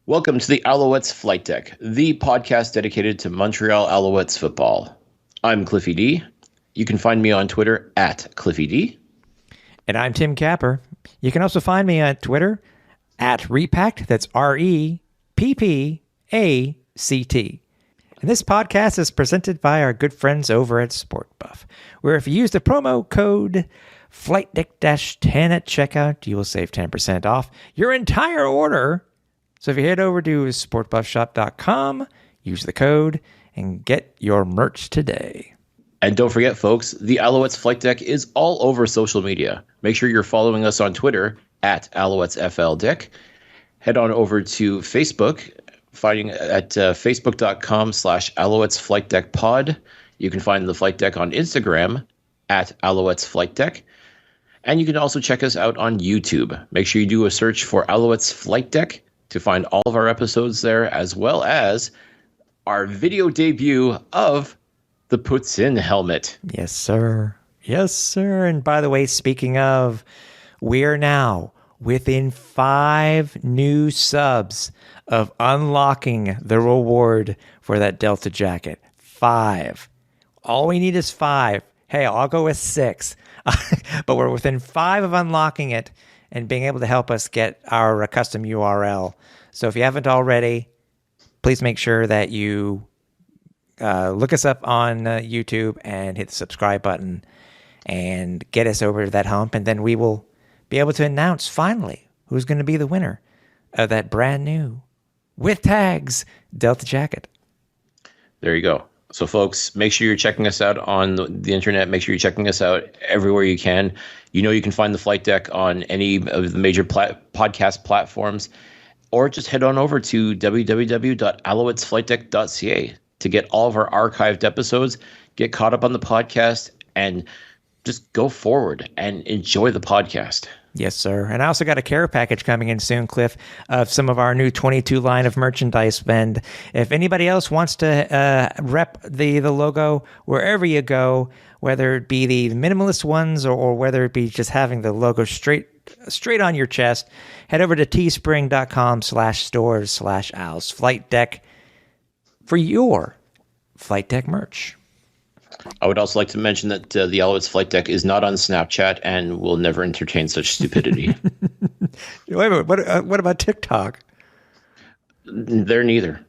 Welcome to the Alouettes Flightdeck, the podcast dedicated to Montreal Alouettes football. I'm Cliffy D. You can find me on Twitter at Cliffy D. And I'm Tim Capper. You can also find me on Twitter at Repact. That's REPPACT. And this podcast is presented by our good friends over at SportBuff, where if you use the promo code FlightDeck-10 at checkout, you will save 10% off your entire order. So if you head over to sportbuffshop.com, use the code, and get your merch today. And don't forget, folks, the Alouettes Flightdeck is all over social media. Make sure you're following us on Twitter at AlouettesFLDeck. Head on over to Facebook, finding at facebook.com/AlouettesFlightDeckPod. You can find the Flight Deck on Instagram at Alouettes Flightdeck. And you can also check us out on YouTube. Make sure you do a search for Alouettes Flight Deck to find all of our episodes there, as well as our video debut of the Poutine helmet. Yes, sir. Yes, sir. And by the way, speaking of, we're now within 5 new subs of unlocking the reward for that Delta jacket. 5. All we need is 5. Hey, I'll go with 6. But we're within 5 of unlocking it and being able to help us get our custom URL. So if you haven't already, please make sure that you look us up on YouTube and hit the subscribe button and get us over to that hump. And then we will be able to announce finally who's going to be the winner of that brand new, with tags, Delta jacket. There you go. So, folks, make sure you're checking us out on the internet. Make sure you're checking us out everywhere you can. You know you can find the Flight Deck on any of the major podcast platforms, or just head on over to www.alouettesflightdeck.ca to get all of our archived episodes, get caught up on the podcast, and just go forward and enjoy the podcast. Yes, sir. And I also got a care package coming in soon, Cliff, of some of our new 22 line of merchandise. And if anybody else wants to rep the logo wherever you go, whether it be the minimalist ones or whether it be just having the logo straight on your chest, head over to teespring.com/stores/Owls Flight Deck for your Flight Deck merch. I would also like to mention that the Alouettes Flight Deck is not on Snapchat and will never entertain such stupidity. Wait a minute, what about TikTok? They're neither.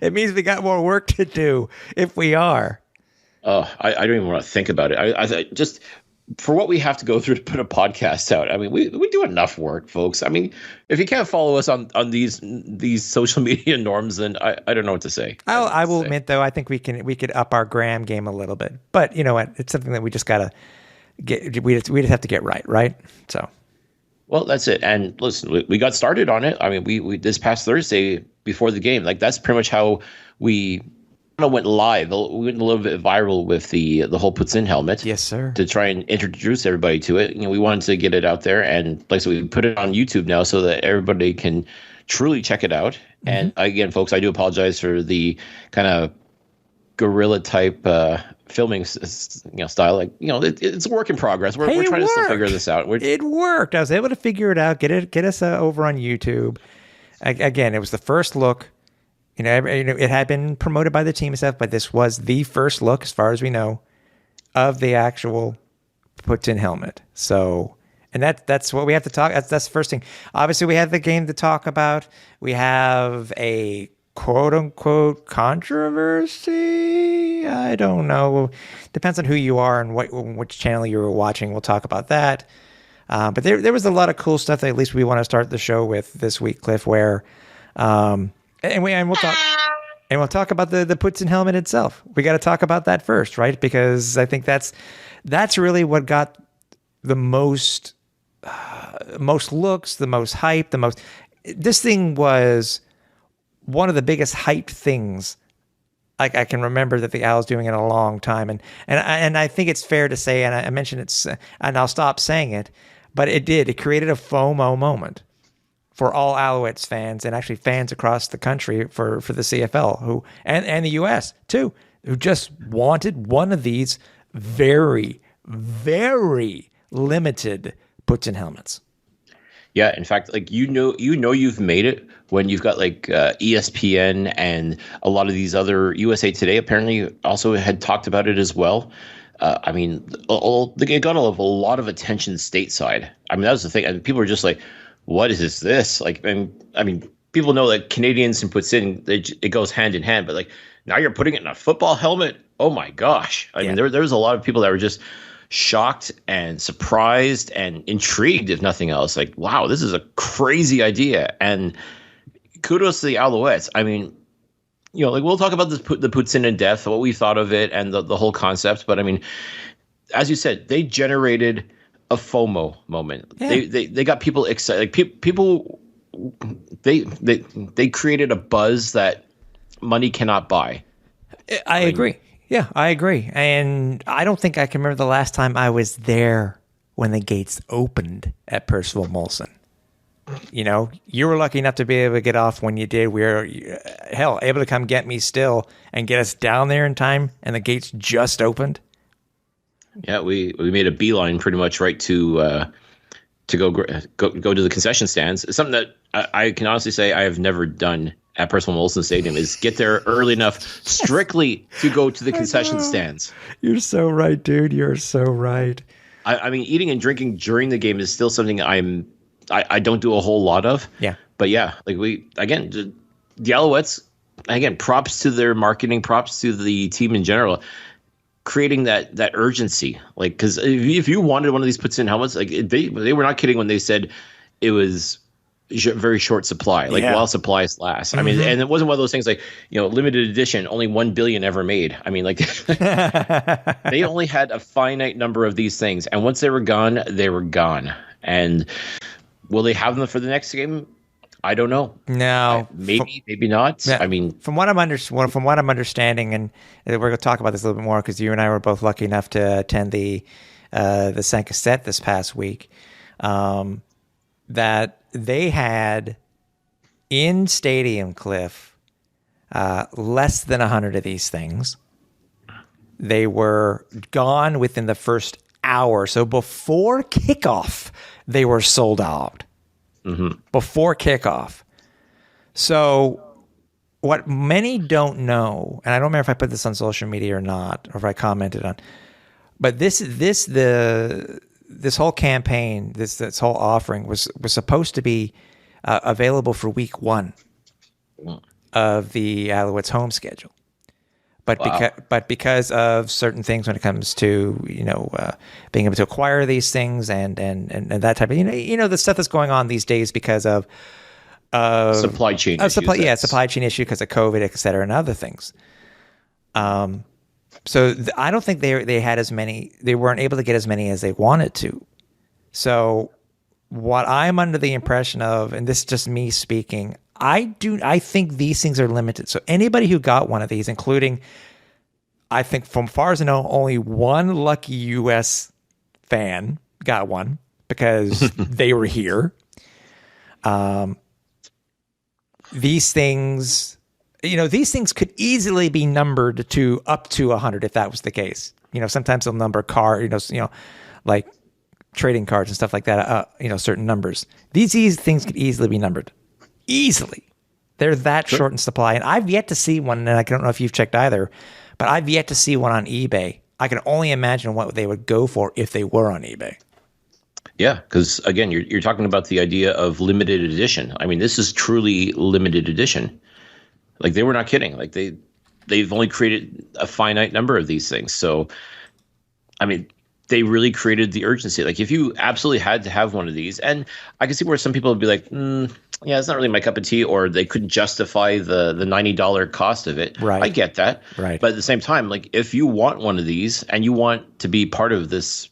It means we got more work to do if we are. Oh, I don't even want to think about it. I just, for what we have to go through to put a podcast out, I mean, we do enough work, folks. I mean, if you can't follow us on these social media norms, then I don't know what to say. I will admit, though, I think we could up our gram game a little bit. But you know what? It's something that we just gotta get. We just have to get right. So. Well, that's it. And listen, we got started on it. I mean, we this past Thursday before the game, like that's pretty much how we went live. We went a little bit viral with the whole Poutine helmet. Yes, sir. To try and introduce everybody to it. You know, we wanted to get it out there, and like so we put it on YouTube now so that everybody can truly check it out. Mm-hmm. And again, folks, I do apologize for the kind of guerrilla type filming style. Like, it's a work in progress. We're trying to still figure this out. It worked. I was able to figure it out. Get us over on YouTube. Again, it was the first look. It had been promoted by the team and stuff, but this was the first look, as far as we know, of the actual Poutine helmet. So, and that's what we have to talk. That's the first thing. Obviously, we have the game to talk about. We have a quote unquote controversy. I don't know. Depends on who you are and which channel you were watching. We'll talk about that. But there was a lot of cool stuff that at least we want to start the show with this week, Cliff. Where And we'll talk about the Poutine helmet itself. We got to talk about that first, right? Because I think that's really what got the most looks, the most hype, This thing was one of the biggest hyped things I can remember that the Owls doing in a long time, and I think it's fair to say, and I mentioned it, and I'll stop saying it, but it created a FOMO moment for all Alouettes fans, and actually fans across the country for the CFL who and the US too, who just wanted one of these very, very limited Poutine helmets. Yeah, in fact, like you've made it when you've got like ESPN and a lot of these other USA Today apparently also had talked about it as well. I mean, it got a lot of attention stateside. I mean, that was the thing. I mean, people were just like, "What is this?" Like, I mean, people know that Canadians and Poutine it goes hand in hand, but like now you're putting it in a football helmet. Oh my gosh! I mean, there was a lot of people that were just shocked and surprised and intrigued, if nothing else. Like, wow, this is a crazy idea. And kudos to the Alouettes. I mean, like we'll talk about the Poutine in depth, what we thought of it, and the whole concept. But I mean, as you said, they generated a FOMO moment. Yeah. They got people excited. Like people, they created a buzz that money cannot buy. I agree. Yeah, I agree. And I don't think I can remember the last time I was there when the gates opened at Percival Molson. You were lucky enough to be able to get off when you did. We were, able to come get me still and get us down there in time, and the gates just opened. Yeah, we made a beeline pretty much right to go to the concession stands. It's something that I can honestly say I have never done at Percival Molson Stadium, is get there early enough strictly to go to the concession stands. You're so right, dude. You're so right. I mean, eating and drinking during the game is still something I don't do a whole lot of. Yeah. But yeah, like the Alouettes, again, props to their marketing, props to the team in general, creating that urgency. Like, because if you wanted one of these Poutine helmets, like they were not kidding when they said it was very short supply, like while supplies last. I mean, and it wasn't one of those things like, limited edition, only 1 billion ever made. I mean, like they only had a finite number of these things. And once they were gone, they were gone. And will they have them for the next game? I don't know. No, maybe not. Yeah, I mean, from what I'm understanding, and we're going to talk about this a little bit more because you and I were both lucky enough to attend the Saint Cassette this past week. That they had in Stadium Cliff less than 100 of these things. They were gone within the first hour. So before kickoff, they were sold out. Mm-hmm. Before kickoff. So what many don't know, and I don't remember if I put this on social media or not, or if I commented on, but this whole campaign, this whole offering was supposed to be available for week 1 of the Alouettes home schedule. But because of certain things when it comes to being able to acquire these things and that type of the stuff that's going on these days because of supply chain issues. Supply chain issue because of COVID, et cetera, and other things. So I don't think they had as many. They weren't able to get as many as they wanted to. So what I'm under the impression of, and this is just me speaking, I think these things are limited. So anybody who got one of these, including, I think from far as I know, only one lucky U.S. fan got one because they were here. These things, these things could easily be numbered to up to 100 if that was the case. Sometimes they'll number like trading cards and stuff like that. Certain numbers. These things could easily be numbered. Easily. They're that short in supply. And I've yet to see one, and I don't know if you've checked either, but I've yet to see one on eBay. I can only imagine what they would go for if they were on eBay. Yeah, because again, you're talking about the idea of limited edition. I mean, this is truly limited edition. Like, they were not kidding. Like, they've only created a finite number of these things. So, I mean, they really created the urgency. Like, if you absolutely had to have one of these, and I can see where some people would be like, yeah, it's not really my cup of tea, or they couldn't justify the $90 cost of it. Right. I get that. Right. But at the same time, like, if you want one of these and you want to be part of this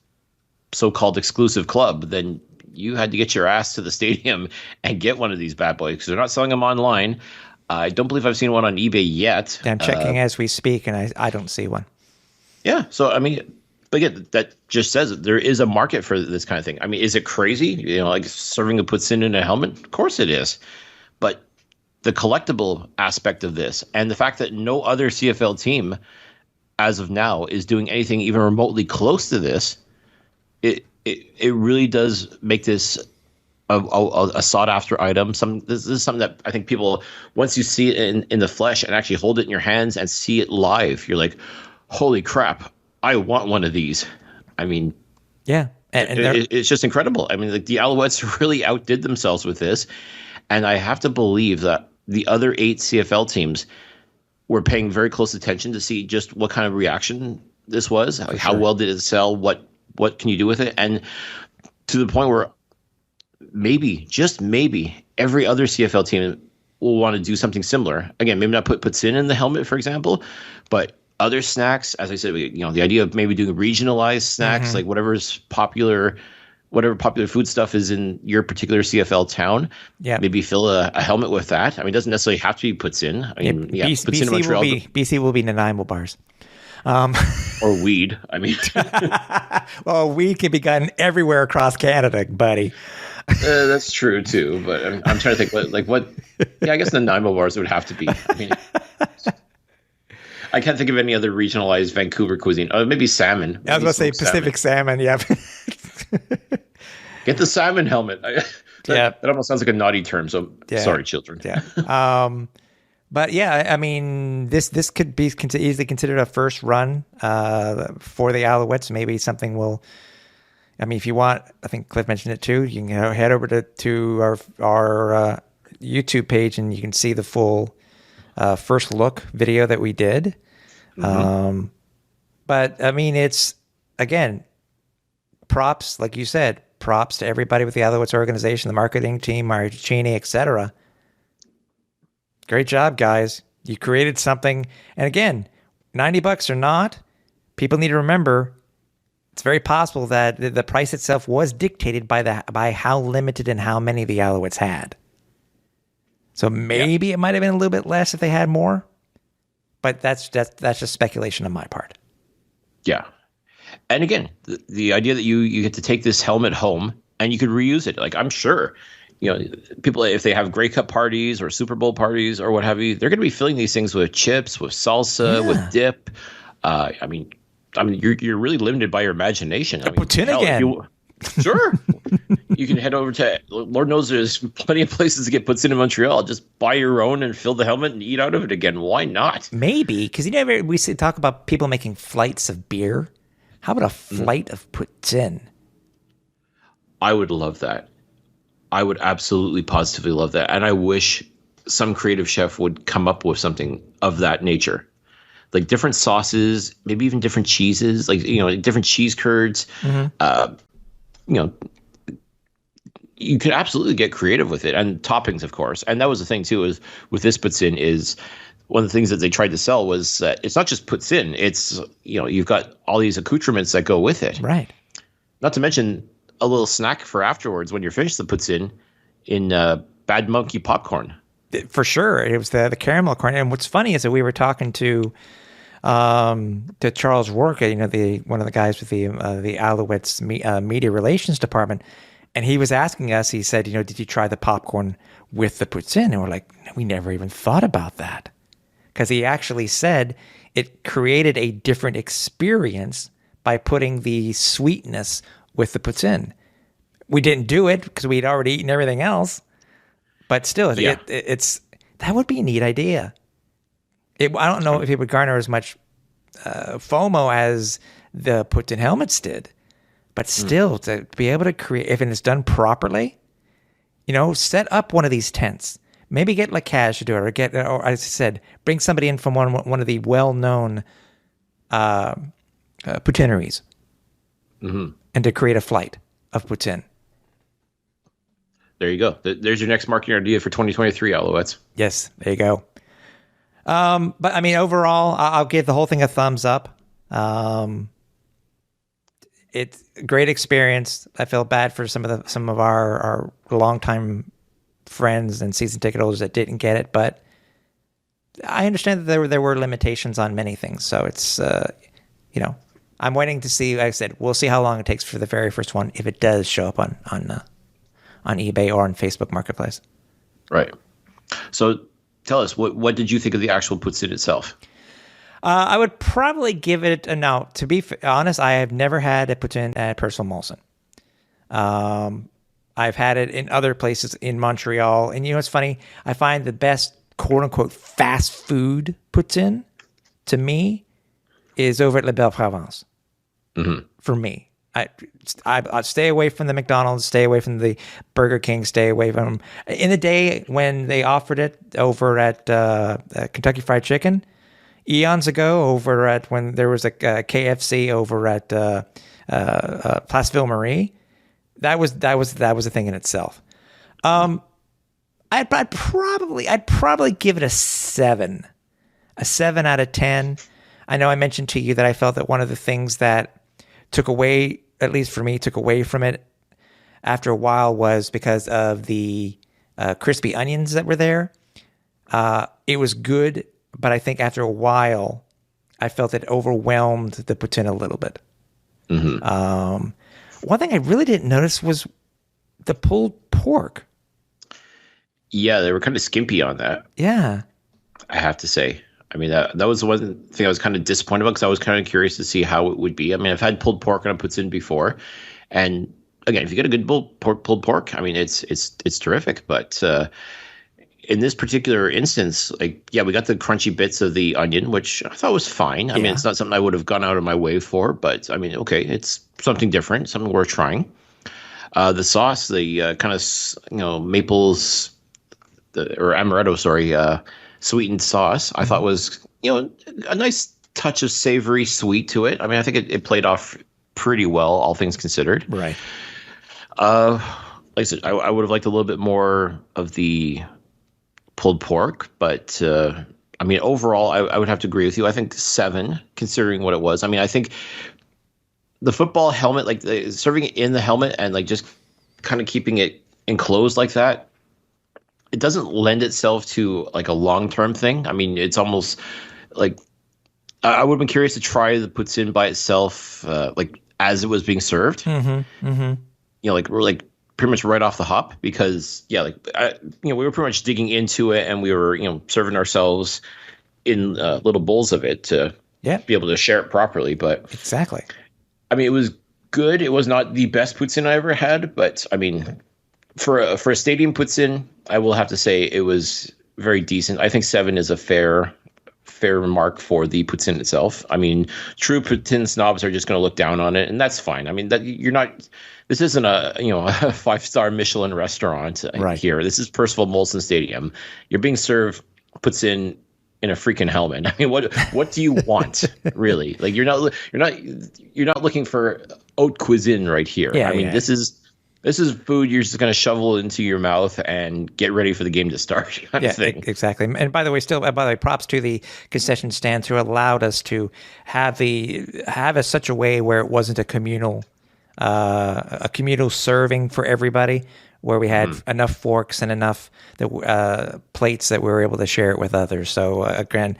so-called exclusive club, then you had to get your ass to the stadium and get one of these bad boys, because they're not selling them online. I don't believe I've seen one on eBay yet. I'm checking as we speak, and I don't see one. Yeah. So, I mean, but again, that just says that there is a market for this kind of thing. I mean, is it crazy? Like serving a Poutine in a helmet? Of course it is. But the collectible aspect of this, and the fact that no other CFL team as of now is doing anything even remotely close to this, it really does make this a sought after item. This is something that I think people, once you see it in the flesh and actually hold it in your hands and see it live, you're like, holy crap, I want one of these. I mean, yeah, and it's just incredible. I mean, like the Alouettes really outdid themselves with this, and I have to believe that the other 8 CFL teams were paying very close attention to see just what kind of reaction this was. Like, how well did it sell? What can you do with it? And to the point where maybe, just maybe, every other CFL team will want to do something similar. Again, maybe not put Poutine in the helmet, for example, but other snacks, as I said, the idea of maybe doing regionalized snacks, like whatever popular food stuff is in your particular CFL town. Yeah, maybe fill a helmet with that. I mean, it doesn't necessarily have to be Poutine. I mean, Poutine in Montreal. BC will be Nanaimo bars. Or weed. I mean, well, weed can be gotten everywhere across Canada, buddy. That's true too, but I'm trying to think what. Yeah, I guess the Nanaimo bars would have to be. I mean, I can't think of any other regionalized Vancouver cuisine. Oh, maybe salmon. I was going to say Pacific salmon. Yeah. Get the salmon helmet. That almost sounds like a naughty term. So sorry, children. Yeah. But yeah, I mean, this could be easily considered a first run for the Alouettes. Maybe something will. I mean, if you want, I think Cliff mentioned it too. You can head over to our YouTube page and you can see the full first look video that we did. But I mean, it's, again, props, like you said, props to everybody with the Alouettes organization, the marketing team, Marchini, etc. Great job, guys. You created something. And again, $90 or not, people need to remember it's very possible that the price itself was dictated by how limited and how many the Alouettes had. So maybe it might have been a little bit less if they had more, but that's just speculation on my part. Yeah. And again, the idea that you get to take this helmet home and you could reuse it. Like, I'm sure, people, if they have Grey Cup parties or Super Bowl parties or what have you, they're going to be filling these things with chips, with salsa, with dip. I mean, you're really limited by your imagination. Poutine again. Sure. You can head over to, Lord knows there's plenty of places to get Poutine in Montreal. Just buy your own and fill the helmet and eat out of it again. Why not? Maybe, because we talk about people making flights of beer. How about a flight of Poutine? I would love that. I would absolutely positively love that. And I wish some creative chef would come up with something of that nature. Like different sauces, maybe even different cheeses, like, different cheese curds. You could absolutely get creative with it, and toppings, of course. And that was the thing too, is with this Poutine, is one of the things that they tried to sell was it's not just Poutine. It's, you've got all these accoutrements that go with it. Right. Not to mention a little snack for afterwards when you're finished the Poutine in Bad Monkey popcorn. For sure. It was the caramel corn. And what's funny is that we were talking to Charles Rourke, one of the guys with the Alouettes media relations department, and he was asking us. He said, did you try the popcorn with the Poutine? And we're like, we never even thought about that, because he actually said it created a different experience by putting the sweetness with the Poutine. We didn't do it because we'd already eaten everything else, but still, it's that would be a neat idea. I don't know if it would garner as much FOMO as the Poutine helmets did, but still, to be able to create, if it's done properly, set up one of these tents. Maybe get Lacage to do it, or as I said, bring somebody in from one of the well-known poutineries, and to create a flight of Poutine. There you go. There's your next marketing idea for 2023, Alouettes. Yes, there you go. But I mean, overall, I'll give the whole thing a thumbs up. It's a great experience. I feel bad for some of our longtime friends and season ticket holders that didn't get it, but I understand that there were limitations on many things. So it's I'm waiting to see. Like I said, we'll see how long it takes for the very first one, if it does show up on eBay or on Facebook Marketplace. Right. So tell us, what did you think of the actual Poutine itself? I would probably give it a no. To be honest, I have never had a Poutine at Percival Molson. I've had it in other places in Montreal. And you know what's funny? I find the best quote-unquote fast food poutine, to me, is over at La Belle Province. Mm-hmm. For me. I stay away from the McDonald's, stay away from the Burger King, stay away from them. In the day when they offered it over at Kentucky Fried Chicken, eons ago, over at when there was a KFC over at Place Ville Marie, that was a thing in itself. I'd probably give it a 7 out of 10. I know I mentioned to you that I felt that one of the things that took away, at least for me, took away from it after a while was because of the crispy onions that were there. It was good, but I think after a while, I felt it overwhelmed the poutine a little bit. Mm-hmm. One thing I really didn't notice was the pulled pork. Yeah, they were kind of skimpy on that. Yeah. I have to say. I mean, that was the one thing I was kind of disappointed about because I was kind of curious to see how it would be. I mean, I've had pulled pork on a poutine before. And again, if you get a good pulled pork, I mean, it's terrific. But in this particular instance, like, yeah, we got the crunchy bits of the onion, which I thought was fine. I mean, it's not something I would have gone out of my way for, but I mean, okay, it's something different, something worth trying. The sauce, the kind of, maples, or amaretto, sweetened sauce, I thought was, a nice touch of savory sweet to it. I mean, I think it played off pretty well, all things considered. Right. Like I said, I would have liked a little bit more of the pulled pork, but I mean, overall, I would have to agree with you. I think 7, considering what it was. I mean, I think the football helmet, like serving it in the helmet and like just kind of keeping it enclosed like that, it doesn't lend itself to like a long-term thing. I mean, it's almost like I would have been curious to try the poutine by itself, like as it was being served. Mm-hmm, mm-hmm. Like we're like pretty much right off the hop because we were pretty much digging into it and we were serving ourselves in little bowls of it to be able to share it properly. But exactly, I mean, it was good. It was not the best poutine I ever had, but I mean, for a stadium poutine, I will have to say it was very decent. I think 7 is a fair mark for the poutine itself. I mean, true poutine snobs are just going to look down on it, and that's fine. I mean, that you're not. This isn't a 5-star Michelin restaurant here. This is Percival Molson Stadium. You're being served poutine in a freaking helmet. I mean, what do you want really? Like you're not looking for haute cuisine right here. Yeah, I mean, this is food you're just going to shovel into your mouth and get ready for the game to start. Kind of thing. Exactly. And by the way, props to the concession stands who allowed us to have such a way where it wasn't a communal serving for everybody, where we had enough forks and enough plates that we were able to share it with others. So again,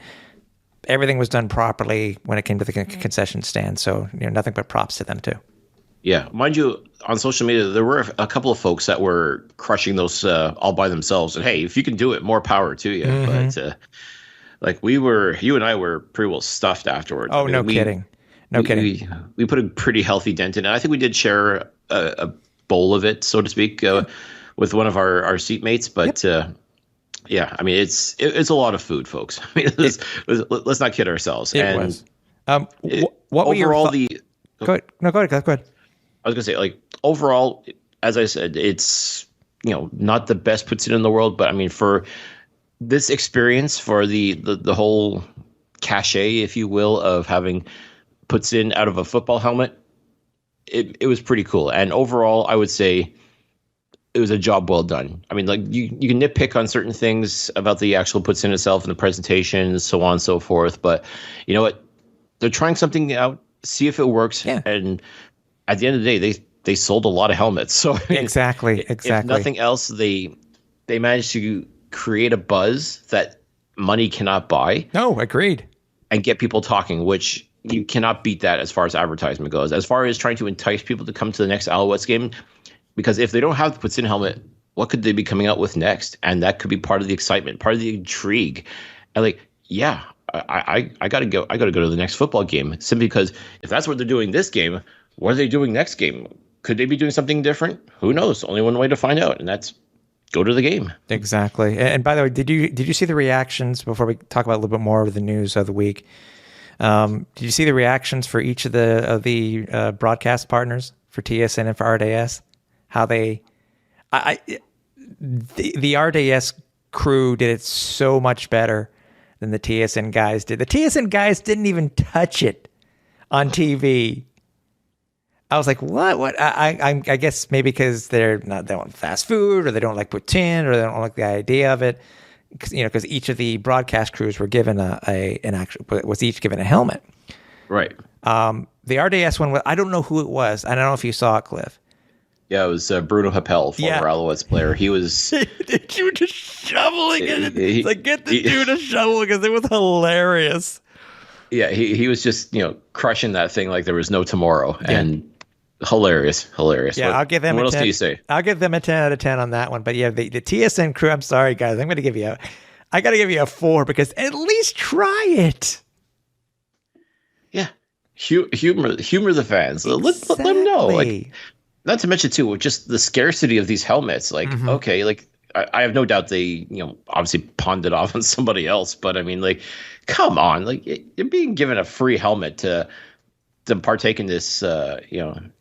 everything was done properly when it came to the concession stand. So nothing but props to them too. Yeah, mind you, on social media, there were a couple of folks that were crushing those all by themselves. And hey, if you can do it, more power to you. Mm-hmm. But you and I were pretty well stuffed afterwards. Oh, no kidding. We put a pretty healthy dent in it. I think we did share a bowl of it, so to speak, with one of our seatmates. But I mean, it's a lot of food, folks. I mean, let's not kid ourselves. It was. What were your Go ahead. No, go ahead. I was going to say, like, overall, as I said, it's, not the best poutine in the world, but I mean, for this experience, for the whole cachet, if you will, of having poutine out of a football helmet, it was pretty cool. And overall, I would say it was a job well done. I mean, like, you can nitpick on certain things about the actual poutine itself and the presentation, so on and so forth. But you know what? They're trying something out, see if it works. Yeah. And at the end of the day, they sold a lot of helmets. So exactly. If nothing else, they managed to create a buzz that money cannot buy. No, agreed. And get people talking, which you cannot beat that as far as advertisement goes. As far as trying to entice people to come to the next Alouettes game, because if they don't have the poutine helmet, what could they be coming out with next? And that could be part of the excitement, part of the intrigue. And like, yeah, I gotta go. I gotta go to the next football game simply because if that's what they're doing this game, what are they doing next game? could they be doing something different? Who knows? Only one way to find out, and that's go to the game. Exactly. And by the way, did you see the reactions before we talk about a little bit more of the news of the week? Did you see the reactions for each of the broadcast partners for TSN and for RDS? How the RDS crew did it so much better than the TSN guys did. The TSN guys didn't even touch it on TV. I was like, what? What? I guess maybe because they want fast food, or they don't like Poutine, or they don't like the idea of it. Because each of the broadcast crews were given was each given a helmet. Right. The RDS one, I don't know who it was. I don't know if you saw it, Cliff. Yeah, it was Bruno Happel, former Alouettes player. He was... You were just shoveling it. Get the dude a shovel, because it was hilarious. Yeah, he was just, crushing that thing like there was no tomorrow. Yeah. And hilarious. Yeah, I'll give them what a else 10. do you say? I'll give them a 10 out of 10 on that one. But yeah, the TSN crew, I'm sorry, guys. I got to give you a 4, because at least try it. Yeah. Humor the fans. Exactly. Let them know. Not to mention too, just the scarcity of these helmets. Okay, I have no doubt they, obviously pawned it off on somebody else. But I mean, come on, you're being given a free helmet to partake in this,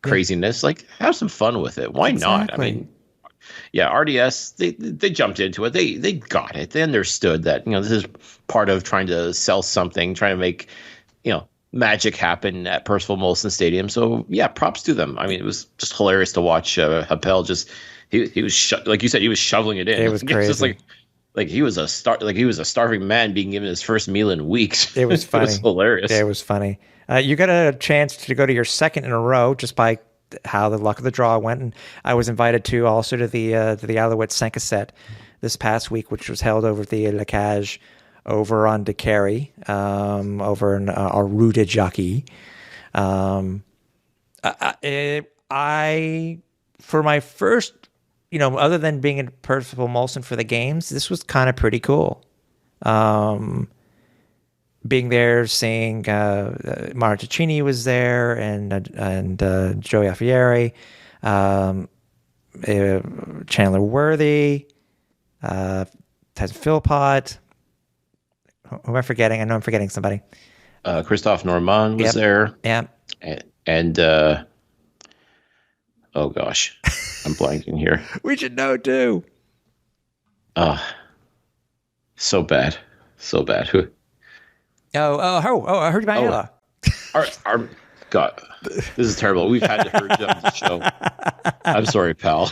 craziness. Have some fun with it. Why not? I mean, yeah, RDS, they jumped into it. They got it. They understood that, this is part of trying to sell something, trying to make, magic happen at Percival Molson Stadium. So yeah, props to them. I mean, it was just hilarious to watch Happel just he was like you said, he was shoveling it in. It was crazy. Just like he was a starving man being given his first meal in weeks. It was funny. It was hilarious. It was funny. You got a chance to go to your second in a row just by how the luck of the draw went, and I was invited to also to the Alouettes 5 set this past week, which was held over at the La Cage over on DeCarry, over in our Rue de Jockey. I for my first, other than being in Percival Molson for the games, this was kind of pretty cool. Being there, seeing Mara Ticini was there, and Joey Alfieri, Chandler Worthy, Ted Philpott. Who am I forgetting? I know I'm forgetting somebody. Christophe Normand was there. Yeah. And oh gosh, I'm blanking here. We should know too. So bad. Who? I heard about Ella. Our God, this is terrible. We've had to hurt you on the show. I'm sorry, pal.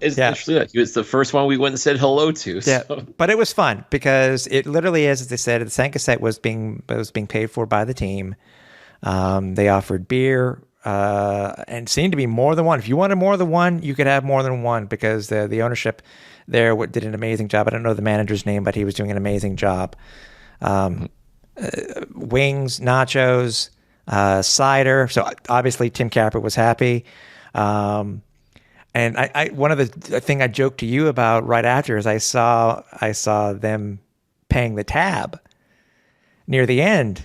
It's actually he was the first one we went and said hello to. So. Yeah, but it was fun because it literally is, as they said, the Sanka set was being paid for by the team. They offered beer and seemed to be more than one. If you wanted more than one, you could have more than one because the ownership there did an amazing job. I don't know the manager's name, but he was doing an amazing job. Wings, nachos, cider. So obviously Tim Capper was happy. And I one of the thing I joked to you about right after is I saw them paying the tab near the end,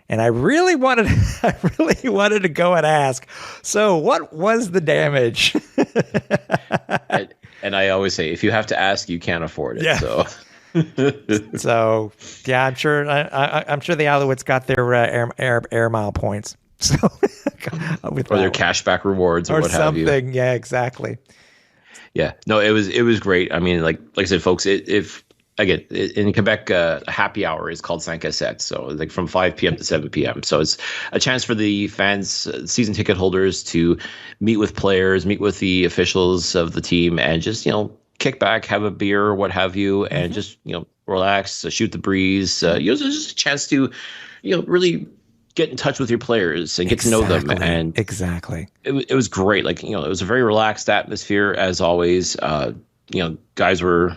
and I really wanted to go and ask. So what was the damage? and I always say, if you have to ask, you can't afford it. Yeah. So yeah, I'm sure the Alouettes got their air mile points. So, or their cashback rewards or what have you. Something. Yeah, exactly. Yeah, no, it was great. I mean, like I said, folks, if again in Quebec, happy hour is called 5 7, so from 5 p.m. to 7 p.m. So it's a chance for the fans, season ticket holders, to meet with players, meet with the officials of the team, and just kick back, have a beer, or what have you, and just relax, shoot the breeze. It's just a chance to really get in touch with your players and get to know them. And exactly, it was great. It was a very relaxed atmosphere as always. Guys were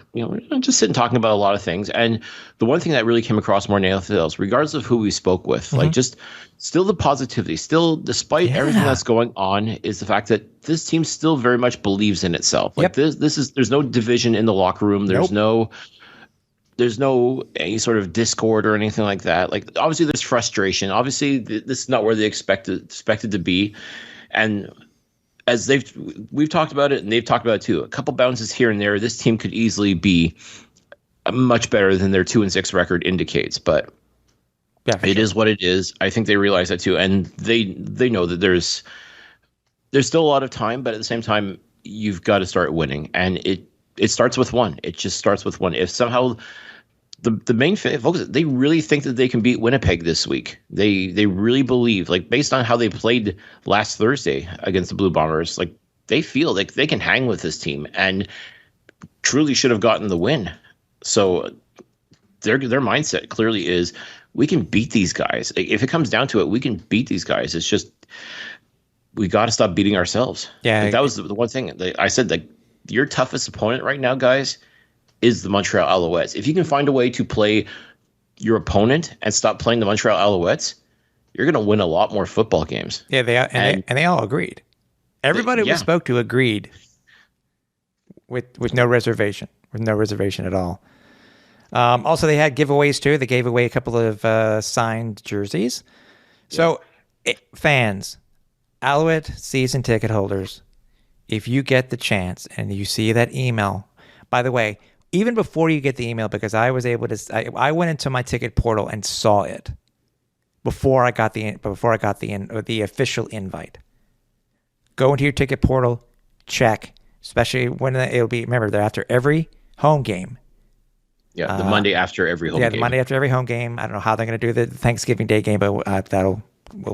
just sitting talking about a lot of things. And the one thing that really came across more than anything else, regardless of who we spoke with, just still the positivity, still despite everything that's going on, is the fact that this team still very much believes in itself. There's no division in the locker room. There's no any sort of discord or anything like that. Obviously there's frustration. Obviously this is not where they expected to be. And as we've talked about it and they've talked about it too. A couple bounces here and there. This team could easily be much better than their 2-6 record indicates, but it is what it is. I think they realize that too, and they know that there's still a lot of time, but at the same time, you've got to start winning, and it starts with one. It just starts with one. If somehow the main focus, they really think that they can beat Winnipeg this week. They really believe, like based on how they played last Thursday against the Blue Bombers, like they feel like they can hang with this team and truly should have gotten the win. So their mindset clearly is we can beat these guys. Like, if it comes down to it, we can beat these guys. It's just we got to stop beating ourselves. Yeah, like, that was the one thing that I said. Like your toughest opponent right now, guys, is the Montreal Alouettes. If you can find a way to play your opponent and stop playing the Montreal Alouettes, you're going to win a lot more football games. Yeah, they all agreed. Everybody we spoke to agreed with no reservation, at all. Also, they had giveaways too. They gave away a couple of signed jerseys. So, fans, Alouette season ticket holders, if you get the chance and you see that email, by the way, even before you get the email, because I was able to, I went into my ticket portal and saw it before I got the official invite. Go into your ticket portal, check, especially when it'll be. Remember, they're after every home game. Yeah, the Monday after every home game. Yeah, the Monday after every home game. I don't know how they're going to do the Thanksgiving Day game, but they'll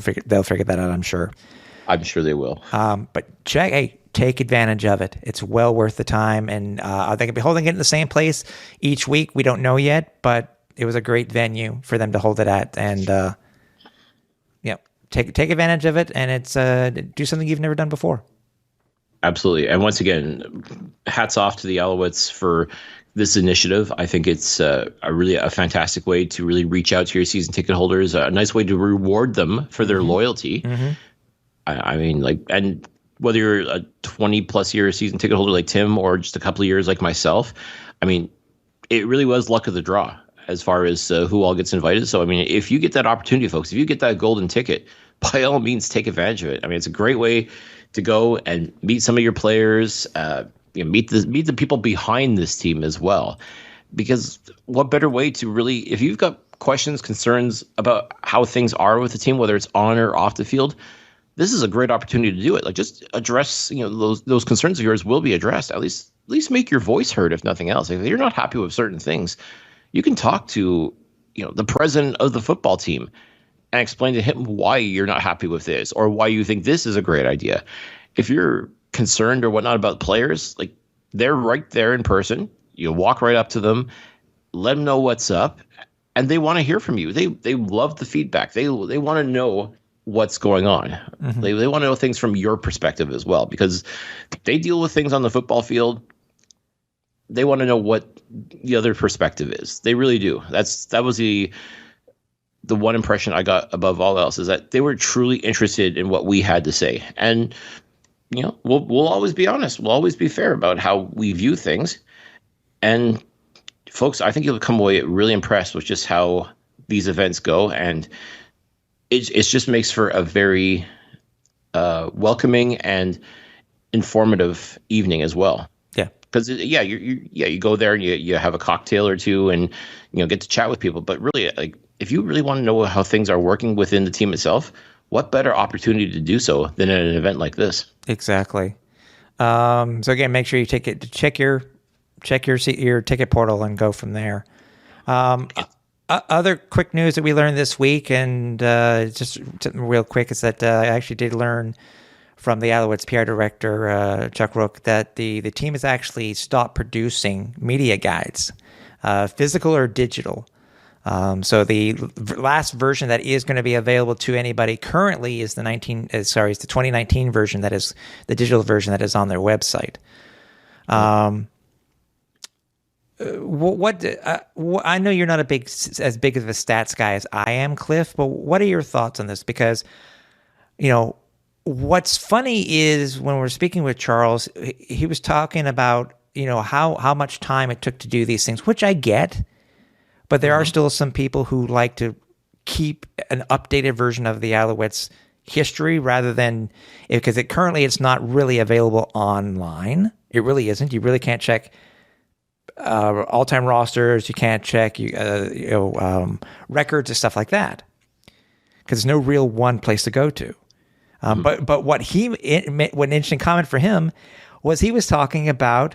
figure that out, I'm sure. I'm sure they will. But take advantage of it. It's well worth the time. And are they going to be holding it in the same place each week? We don't know yet, but it was a great venue for them to hold it at. And take advantage of it, and it's do something you've never done before. Absolutely. And once again, hats off to the Alouettes for this initiative. I think it's a fantastic way to really reach out to your season ticket holders, a nice way to reward them for their loyalty. Mm-hmm. I mean, like, and whether you're a 20 plus year season ticket holder like Tim or just a couple of years like myself, I mean, it really was luck of the draw as far as who all gets invited. So, I mean, if you get that opportunity, folks, if you get that golden ticket, by all means, take advantage of it. I mean, it's a great way to go and meet some of your players, meet the people behind this team as well. Because what better way to really, if you've got questions, concerns about how things are with the team, whether it's on or off the field, this is a great opportunity to do it. Like, just address, those concerns of yours will be addressed. At least make your voice heard, if nothing else. If you're not happy with certain things, you can talk to, the president of the football team and explain to him why you're not happy with this or why you think this is a great idea. If you're concerned or whatnot about players, like, they're right there in person. You walk right up to them, let them know what's up, and they want to hear from you. They love the feedback. They want to know what's going on. Mm-hmm. They want to know things from your perspective as well, because they deal with things on the football field. They want to know what the other perspective is. They really do. That was the one impression I got above all else, is that they were truly interested in what we had to say. And we'll always be honest. We'll always be fair about how we view things. And folks, I think you'll come away really impressed with just how these events go. And it just makes for a very welcoming and informative evening as well. Yeah. Because you go there and you have a cocktail or two and get to chat with people. But really, like, if you really want to know how things are working within the team itself, what better opportunity to do so than at an event like this? Exactly. So again, make sure you check your ticket portal and go from there. Other quick news that we learned this week, and just real quick, is that I actually did learn from the Alouettes PR director, Chuck Rook, that the team has actually stopped producing media guides, physical or digital. So the last version that is going to be available to anybody currently is the 2019 version, that is the digital version that is on their website. I know you're not as big of a stats guy as I am, Cliff, but what are your thoughts on this? Because, what's funny is when we're speaking with Charles, he was talking about, how much time it took to do these things, which I get, but there are still some people who like to keep an updated version of the Alouettes, history rather than because currently it's not really available online. It really isn't. You really can't check all-time rosters. You can't check records and stuff like that because there's no real one place to go to. But what an interesting comment for him was he was talking about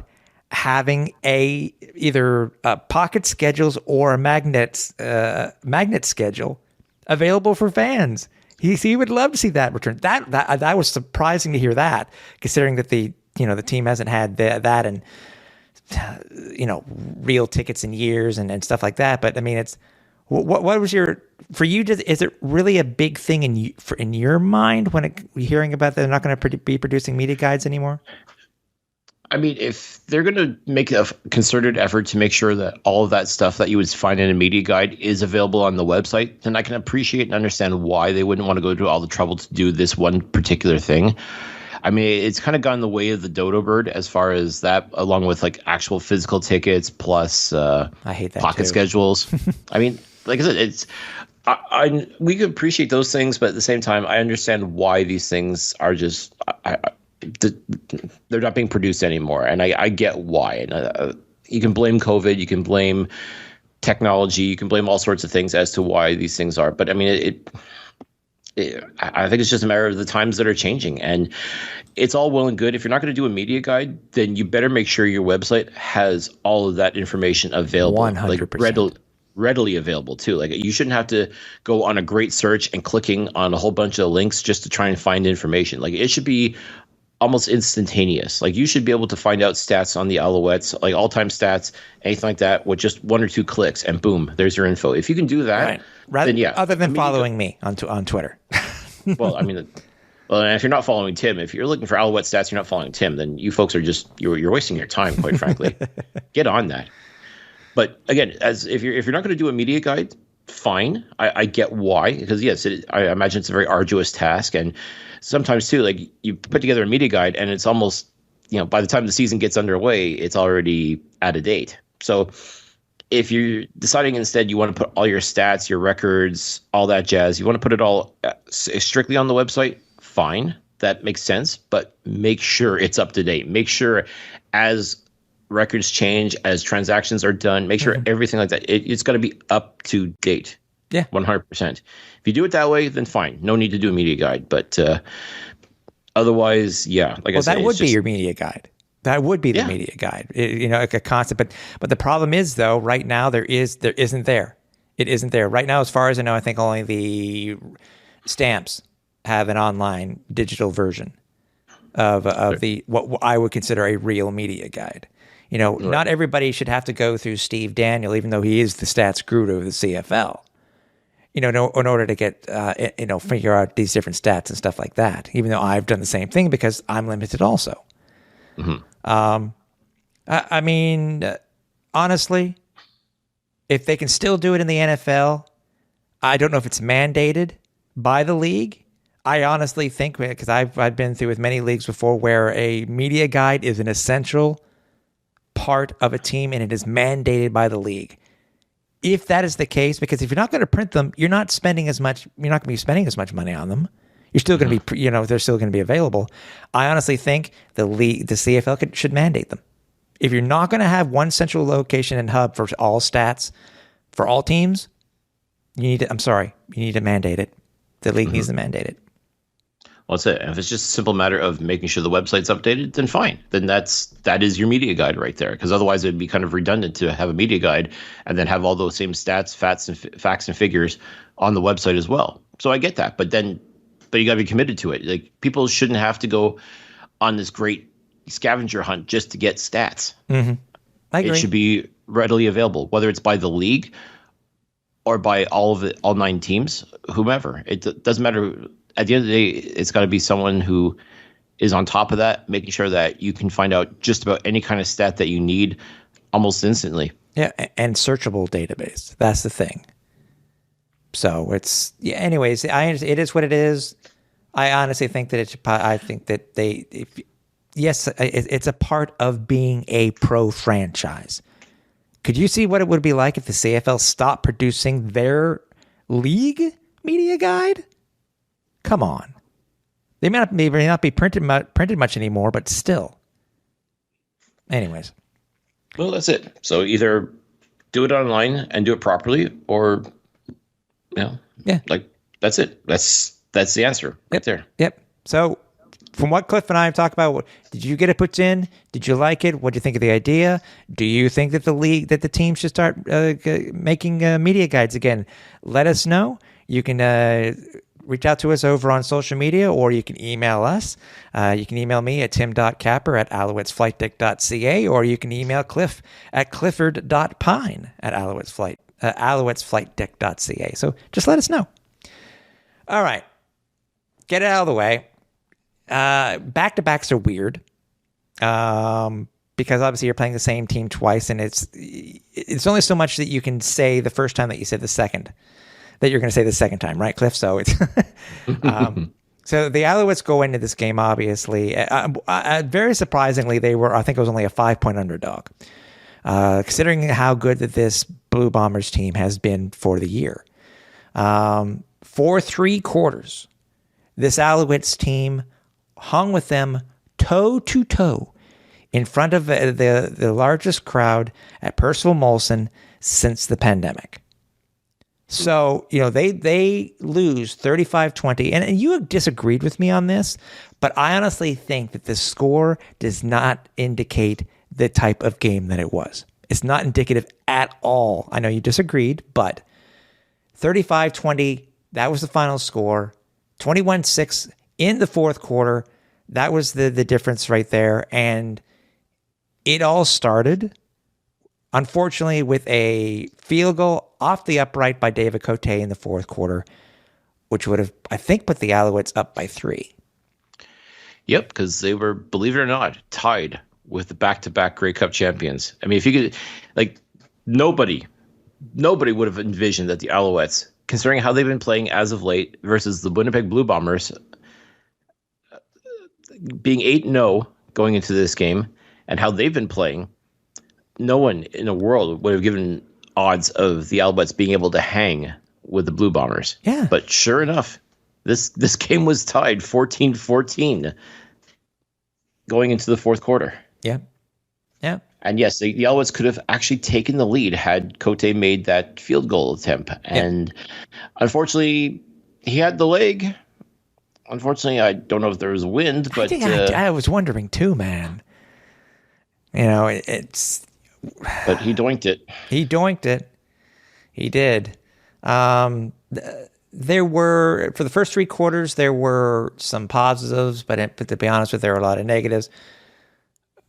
having either pocket schedules or a magnet schedule available for fans. He would love to see that return. That was surprising to hear that, considering that the team hasn't had that and real tickets in years and stuff like that. But I mean, it's what was for you? Is it really a big thing in your mind when hearing about that they're not going to be producing media guides anymore? I mean, if they're going to make a concerted effort to make sure that all of that stuff that you would find in a media guide is available on the website, then I can appreciate and understand why they wouldn't want to go to all the trouble to do this one particular thing. I mean, it's kind of gone in the way of the dodo bird as far as that, along with like actual physical tickets plus I hate that pocket schedules. I mean, like I said, we could appreciate those things, but at the same time, I understand why these things are just they're not being produced anymore, and I get why. And you can blame COVID, you can blame technology, you can blame all sorts of things as to why these things are. But I mean, I think it's just a matter of the times that are changing, and it's all well and good. If you're not going to do a media guide, then you better make sure your website has all of that information available, 100%. like readily available too. Like you shouldn't have to go on a great search and clicking on a whole bunch of links just to try and find information. Like it should be almost instantaneous. Like you should be able to find out stats on the Alouettes, like all-time stats, anything like that, with just 1 or 2 clicks, and boom, there's your info. If you can do that, then yeah. Other than following me on Twitter. Well, I mean, and if you're not following Tim, if you're looking for Alouette stats, you're not following Tim, then you folks are just you're wasting your time, quite frankly. Get on that. But again, if you're not going to do a media guide, fine. I get why, because yes, I imagine it's a very arduous task, and sometimes too, like you put together a media guide and it's almost, by the time the season gets underway, it's already out of date. So if you're deciding instead you want to put all your stats, your records, all that jazz, you want to put it all strictly on the website, fine. That makes sense, but make sure it's up to date. Make sure as records change, as transactions are done, make sure everything like that, it's got to be up to date. Yeah. 100%. If you do it that way, then fine. No need to do a media guide. But otherwise, yeah. Like I said, that would be your media guide. That would be the media guide. Like a concept. But the problem is, though, right now there isn't there. It isn't there. Right now, as far as I know, I think only the Stamps have an online digital version of the what I would consider a real media guide. Not everybody should have to go through Steve Daniel, even though he is the stats guru of the CFL. In order to get, figure out these different stats and stuff like that, even though I've done the same thing because I'm limited also. Mm-hmm. I mean, honestly, if they can still do it in the NFL, I don't know if it's mandated by the league. I honestly think, because I've been through with many leagues before where a media guide is an essential part of a team and it is mandated by the league. If that is the case, because if you're not going to print them, you're not spending as much. You're not going to be spending as much money on them. You're still going to be, they're still going to be available. I honestly think the CFL should mandate them. If you're not going to have one central location and hub for all stats for all teams, you need to mandate it. The league needs to mandate it. Well, that's it. If it's just a simple matter of making sure the website's updated, then fine. Then that is your media guide right there. Because otherwise, it'd be kind of redundant to have a media guide and then have all those same stats, facts, and figures on the website as well. So I get that, but you got to be committed to it. Like people shouldn't have to go on this great scavenger hunt just to get stats. Mm-hmm. I agree. It should be readily available, whether it's by the league or by all 9 teams, whomever. It doesn't matter. At the end of the day, it's got to be someone who is on top of that, making sure that you can find out just about any kind of stat that you need almost instantly. Yeah, and searchable database. That's the thing. So it's anyways. It is what it is. I honestly think that it's a part of being a pro franchise. Could you see what it would be like if the CFL stopped producing their league media guide? Come on. They may not be printed much anymore, but still. Anyways. Well, that's it. So either do it online and do it properly, or, that's it. That's the answer right there. Yep. So from what Cliff and I have talked about, did you get it put in? Did you like it? What do you think of the idea? Do you think that the team should start making media guides again? Let us know. You can reach out to us over on social media, or you can email us. You can email me at tim.capper@alouettesflightdeck.ca, or you can email Cliff at clifford.pine@alouettesflightdeck.ca. So just let us know. All right. Get it out of the way. Back-to-backs are weird because obviously you're playing the same team twice, and it's only so much that you can say the first time that you said the second, that you're going to say the second time, right, Cliff? So it's so the Alouettes go into this game, obviously. Very surprisingly, I think it was only a 5-point underdog, considering how good that this Blue Bombers team has been for the year. For 3 quarters, this Alouettes team hung with them toe to toe in front of the largest crowd at Percival Molson since the pandemic. So, they lose 35-20, and you have disagreed with me on this, but I honestly think that the score does not indicate the type of game that it was. It's not indicative at all. I know you disagreed, but 35-20, that was the final score. 21-6 in the fourth quarter. That was the difference right there. And it all started, unfortunately, with a field goal off the upright by David Cote in the fourth quarter, which would have, I think, put the Alouettes up by 3. Yep, because they were, believe it or not, tied with the back-to-back Grey Cup champions. I mean, if you could, nobody would have envisioned that the Alouettes, considering how they've been playing as of late versus the Winnipeg Blue Bombers, being 8-0 going into this game, and how they've been playing, no one in the world would have given odds of the Alouettes being able to hang with the Blue Bombers. Yeah. But sure enough, this game was tied 14-14 going into the fourth quarter. Yeah. Yeah. And yes, the Alouettes could have actually taken the lead had Cote made that field goal attempt. And unfortunately, he had the leg. Unfortunately, I don't know if there was wind, but I was wondering too, man. It's. But he doinked it. He doinked it. He did. There were, for the first 3 quarters, there were some positives, but to be honest with you, there were a lot of negatives.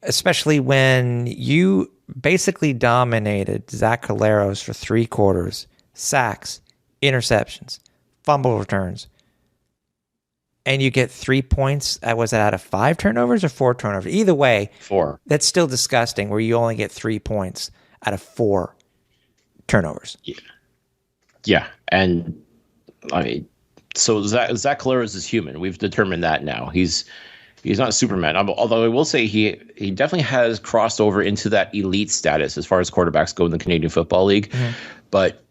Especially when you basically dominated Zach Caleros for 3 quarters. Sacks, interceptions, fumble returns. And you get 3 points. Was it out of 5 turnovers or 4 turnovers? Either way, 4. That's still disgusting where you only get 3 points out of 4 turnovers. Yeah. And I mean, so Zach Caleros is human. We've determined that now. He's not Superman. Although I will say he definitely has crossed over into that elite status as far as quarterbacks go in the Canadian Football League. Mm-hmm. But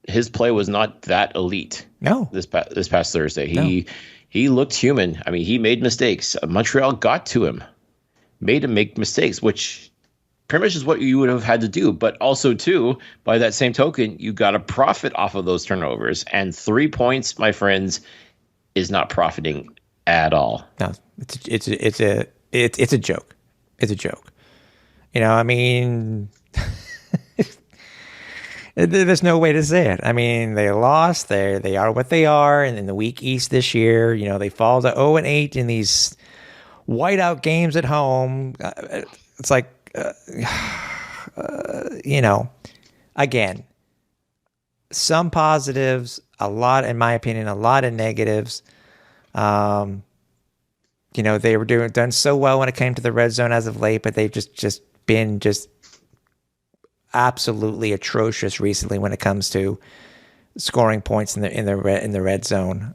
his play was not that elite. No. This past Thursday. He looked human. I mean, he made mistakes. Montreal got to him. Made him make mistakes, which pretty much is what you would have had to do. But also, too, by that same token, you got to profit off of those turnovers. And 3 points, my friends, is not profiting at all. No, it's a joke. It's a joke. I mean, there's no way to say it. I mean, they lost. They are what they are. And in the week East this year, they fall to 0-8 in these whiteout games at home. It's like, again, some positives, a lot, in my opinion, a lot of negatives. They were done so well when it came to the red zone as of late, but they've just been absolutely atrocious recently when it comes to scoring points in the red zone.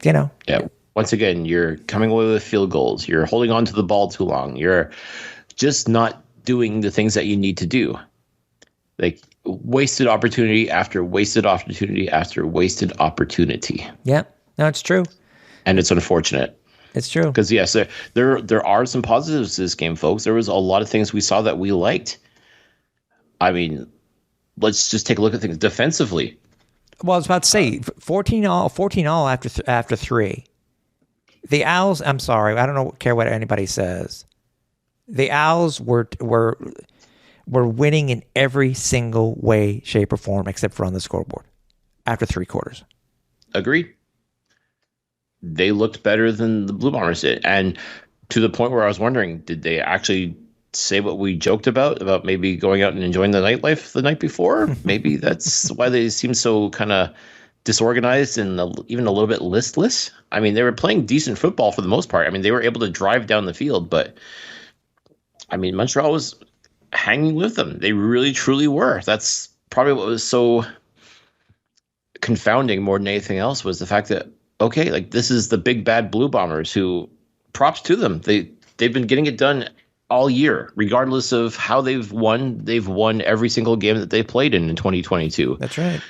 Yeah. Once again, you're coming away with field goals. You're holding on to the ball too long. You're just not doing the things that you need to do. Like wasted opportunity after wasted opportunity after wasted opportunity. Yeah. No, it's true. and it's unfortunate. It's true. Because yes, there are some positives to this game, folks. There was a lot of things we saw that we liked. I mean, let's just take a look at things defensively. Well, I was about to say 14-all after 3. The Owls, I'm sorry, I don't care what anybody says. The Owls were winning in every single way, shape, or form except for on the scoreboard after 3 quarters. Agreed. They looked better than the Blue Bombers did. And to the point where I was wondering, did they actually say what we joked about maybe going out and enjoying the nightlife the night before? Maybe that's why they seem so kind of disorganized and even a little bit listless. I mean, they were playing decent football for the most part. I mean, they were able to drive down the field, but I mean, Montreal was hanging with them. They really, truly were. That's probably what was so confounding more than anything else, was the fact that, okay, like, this is the big bad Blue Bombers, who, props to them. They've been getting it done all year, regardless of how they've won. They've won every single game that they played in 2022. That's right.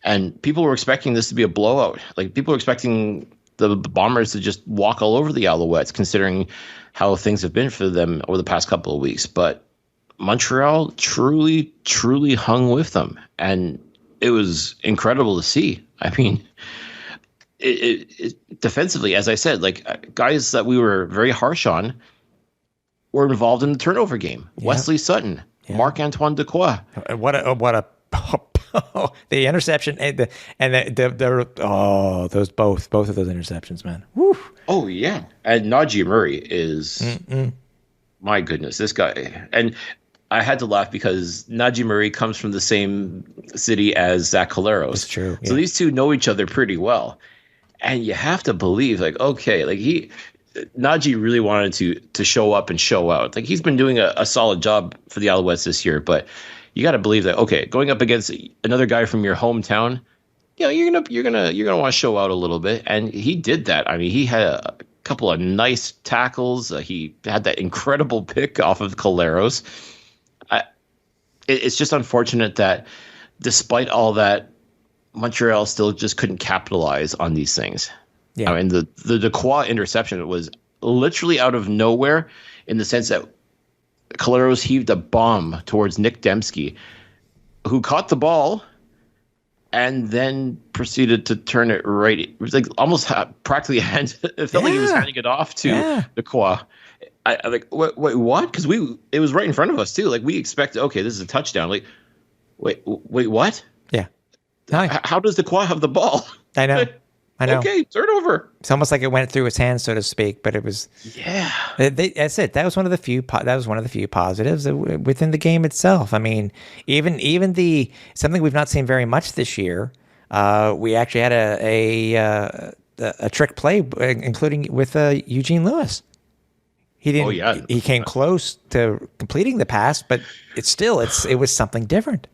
And people were expecting this to be a blowout. Like, people were expecting the Bombers to just walk all over the Alouettes, considering how things have been for them over the past couple of weeks. But Montreal truly, truly hung with them. And it was incredible to see. I mean, it defensively, as I said, like, guys that we were very harsh on were involved in the turnover game. Yeah. Wesley Sutton, yeah. Marc-Antoine Dequoy. What a the interception and those both of those interceptions, man. Woo. Oh yeah, and Najee Murray is my goodness, this guy. And I had to laugh because Najee Murray comes from the same city as Zach Collaros. That's true. Yeah. So these two know each other pretty well, and you have to believe, like, okay, like Najee really wanted to show up and show out. Like, he's been doing a solid job for the Alouettes this year, but you got to believe that, okay, going up against another guy from your hometown, you know, you're gonna want to show out a little bit, and he did that. I mean, he had a couple of nice tackles. He had that incredible pick off of Collaros. It's just unfortunate that despite all that, Montreal still just couldn't capitalize on these things. Yeah. I mean, the Dequoy interception was literally out of nowhere, in the sense that Collaros heaved a bomb towards Nick Dembski, who caught the ball and then proceeded to turn it right. It was like almost practically it felt like he was handing it off to Dequoy. I like, wait, what? Because it was right in front of us too. Like, we expected, okay, this is a touchdown. Like, wait, what? Yeah. How does Dequoy have the ball? I know. Okay, turnover. It's almost like it went through his hands, so to speak. But it was, that's it. That was one of the few. That was one of the few positives within the game itself. I mean, even something we've not seen very much this year. We actually had a trick play, including with Eugene Lewis. He didn't. Oh, yeah. He came close to completing the pass, but it was something different.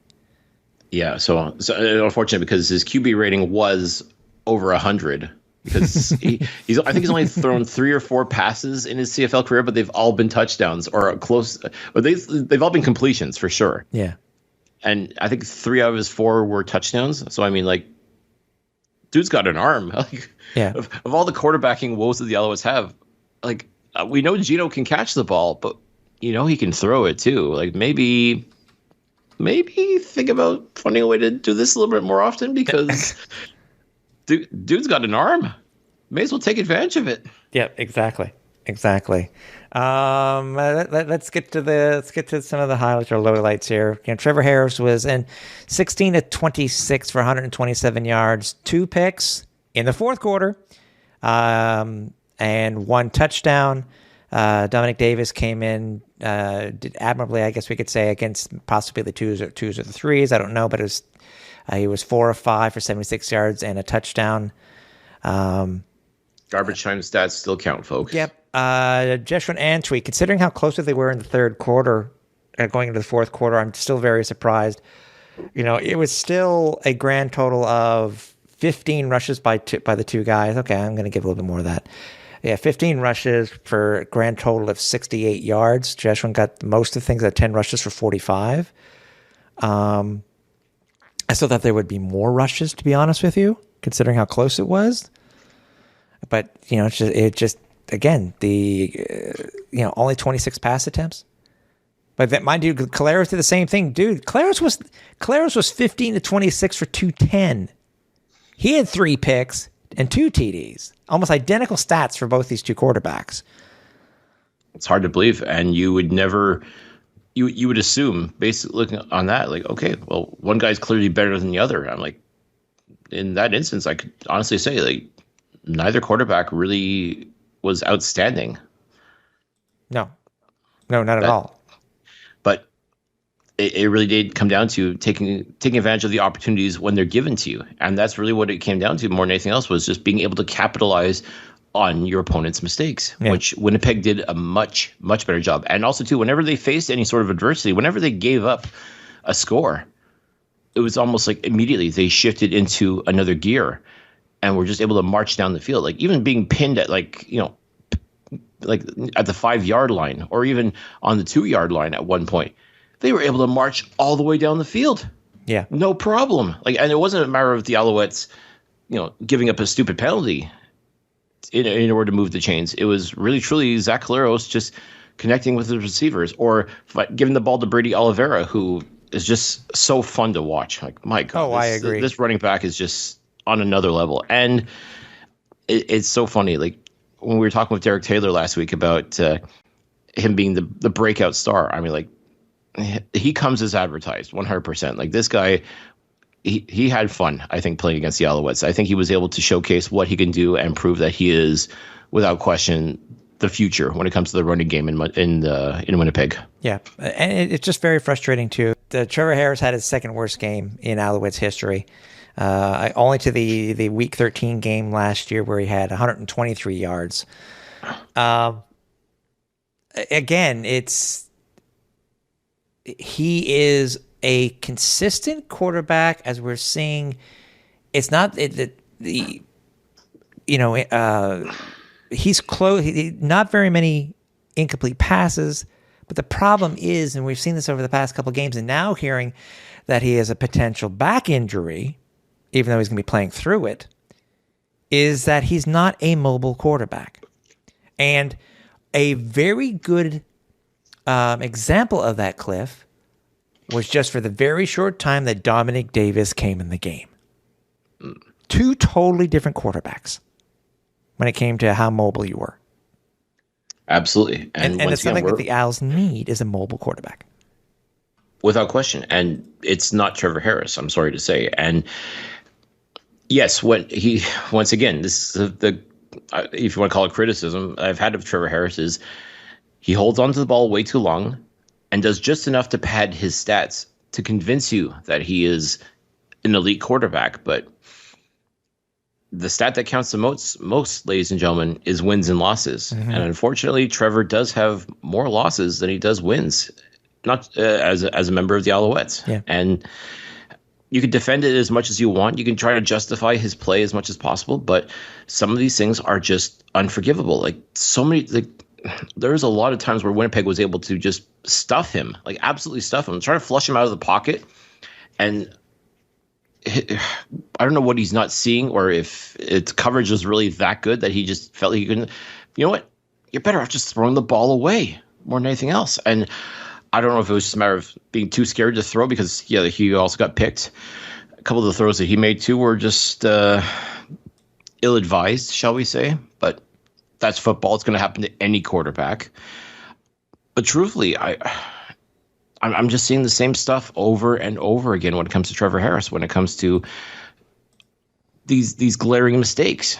Yeah. So unfortunate, because his QB rating was over 100, because I think he's only thrown 3 or 4 passes in his CFL career, but they've all been touchdowns or close. But they've all been completions for sure. Yeah. And I think 3 out of his 4 were touchdowns. So I mean, like, dude's got an arm. Like, yeah. Of all the quarterbacking woes that the Alouettes have, like, we know Gino can catch the ball, but he can throw it too. Like, maybe think about finding a way to do this a little bit more often, because dude's got an arm. May as well take advantage of it. Yeah, exactly. Let's get to some of the highlights or lowlights here. Trevor Harris was in 16 to 26 for 127 yards, 2 picks in the fourth quarter, and 1 touchdown. Dominic Davis came in, did admirably, I guess we could say, against possibly the twos or the threes. I don't know, but he was 4 of 5 for 76 yards and a touchdown. Garbage time stats still count, folks. Yep. Jeshurun Antwi, considering how close they were in the third quarter, going into the fourth quarter, I'm still very surprised. It was still a grand total of 15 rushes by the 2 guys. Okay, I'm going to give a little bit more of that. Yeah, 15 rushes for a grand total of 68 yards. Jeshurun got most of the things at 10 rushes for 45. I still thought there would be more rushes, to be honest with you, considering how close it was. But it just again only 26 pass attempts. But that, mind you, Caleros did the same thing, dude. Caleros was 15 to 26 for 210. He had 3 picks and 2 TDs, almost identical stats for both these two quarterbacks. It's hard to believe, and you would never, you would assume, basically looking on that, like, okay, well, one guy's clearly better than the other. I'm like, in that instance, I could honestly say, like, neither quarterback really was outstanding. No, not at all. But it really did come down to taking advantage of the opportunities when they're given to you, and that's really what it came down to more than anything else, was just being able to capitalize on your opponent's mistakes, which Winnipeg did a much, much better job. And also, too, whenever they faced any sort of adversity, whenever they gave up a score, it was almost like immediately they shifted into another gear and were just able to march down the field. Like, even being pinned at, like at the 5-yard line, or even on the 2-yard line at one point, they were able to march all the way down the field. Yeah. No problem. And it wasn't a matter of the Alouettes, giving up a stupid penalty in order to move the chains. It was really, truly Zach Caleros just connecting with the receivers, or giving the ball to Brady Oliveira, who is just so fun to watch. Like, my God. I agree. This running back is just on another level. And it's so funny. Like, when we were talking with Derek Taylor last week about him being the breakout star, I mean, like, he comes as advertised 100%. Like, this guy, he had fun, I think, playing against the Alouettes. I think he was able to showcase what he can do and prove that he is, without question, the future when it comes to the running game in Winnipeg. Yeah, and it's just very frustrating too. Trevor Harris had his second worst game in Alouettes history, only to the Week 13 game last year where he had 123 yards. Again, he is a consistent quarterback, as we're seeing. It's not he's close. Not very many incomplete passes, but the problem is, and we've seen this over the past couple of games, and now hearing that he has a potential back injury, even though he's going to be playing through it, is that he's not a mobile quarterback. And a very good example of that, Cliff, was just for the very short time that Dominic Davis came in the game. 2 totally different quarterbacks when it came to how mobile you were. Absolutely. And it's something that the Owls need, is a mobile quarterback. Without question. And it's not Trevor Harris, I'm sorry to say. And yes, once again, this is if you want to call it criticism I've had of Trevor Harris, is he holds onto the ball way too long and does just enough to pad his stats to convince you that he is an elite quarterback. But the stat that counts the most, ladies and gentlemen, is wins and losses. Mm-hmm. And unfortunately, Trevor does have more losses than he does wins, not as a member of the Alouettes. Yeah. And you can defend it as much as you want. You can try to justify his play as much as possible, but some of these things are just unforgivable. Like, so many, there's a lot of times where Winnipeg was able to just stuff him, like absolutely stuff him, try to flush him out of the pocket. And I don't know what he's not seeing, or if its coverage was really that good that he just felt he couldn't. You know what? You're better off just throwing the ball away more than anything else. And I don't know if it was just a matter of being too scared to throw, because he also got picked. A couple of the throws that he made too were just ill-advised, shall we say. But that's football. It's going to happen to any quarterback. But truthfully, I'm just seeing the same stuff over and over again when it comes to Trevor Harris, when it comes to these glaring mistakes.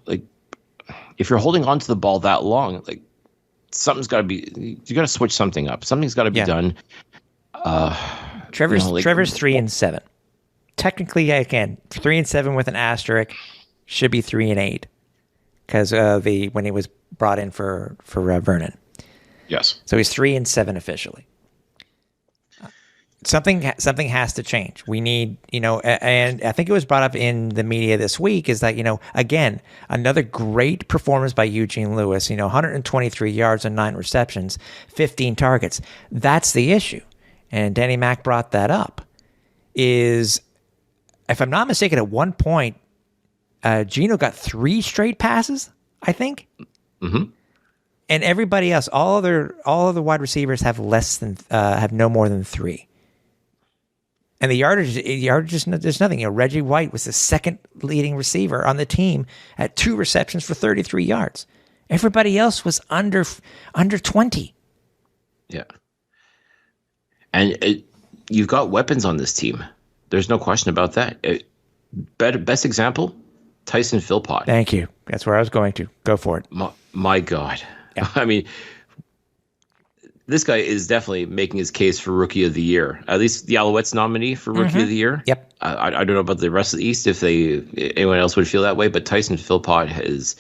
Like, if you're holding on to the ball that long, like, something's got to be, you got to switch something up. Something's got to be done. Trevor's 3-7. Technically, again, 3-7 with an asterisk, should be 3-8 because when he was brought in for Vernon. Yes. So he's 3-7 officially. Something has to change. We need, and I think it was brought up in the media this week, is that, again, another great performance by Eugene Lewis, 123 yards and 9 receptions, 15 targets. That's the issue. And Danny Mack brought that up, is, if I'm not mistaken, at one point, Gino got 3 straight passes, I think. Mm-hmm. And everybody else, all of the wide receivers have have no more than 3. And the yardage is there's nothing. Reggie White was the second leading receiver on the team at 2 receptions for 33 yards. Everybody else was under 20. Yeah. And you've got weapons on this team. There's no question about that. Best example, Tyson Philpott. Thank you. That's where I was going to. Go for it. My God. Yeah. I mean, this guy is definitely making his case for Rookie of the Year. At least the Alouettes nominee for Rookie of the Year. Yep. I don't know about the rest of the East if anyone else would feel that way, but Tyson Philpott is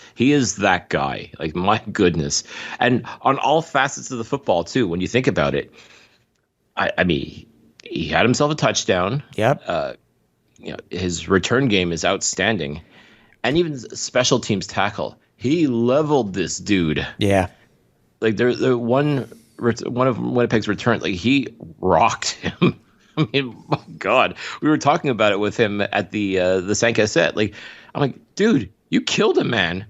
that guy. Like, my goodness. And on all facets of the football too, when you think about it. I mean, he had himself a touchdown. Yep. His return game is outstanding. And even special teams tackle. He leveled this dude. Yeah. Like, one of Winnipeg's return, like, he rocked him. I mean, my God, we were talking about it with him at the San Cassette. Like, I'm like, dude, you killed him, man.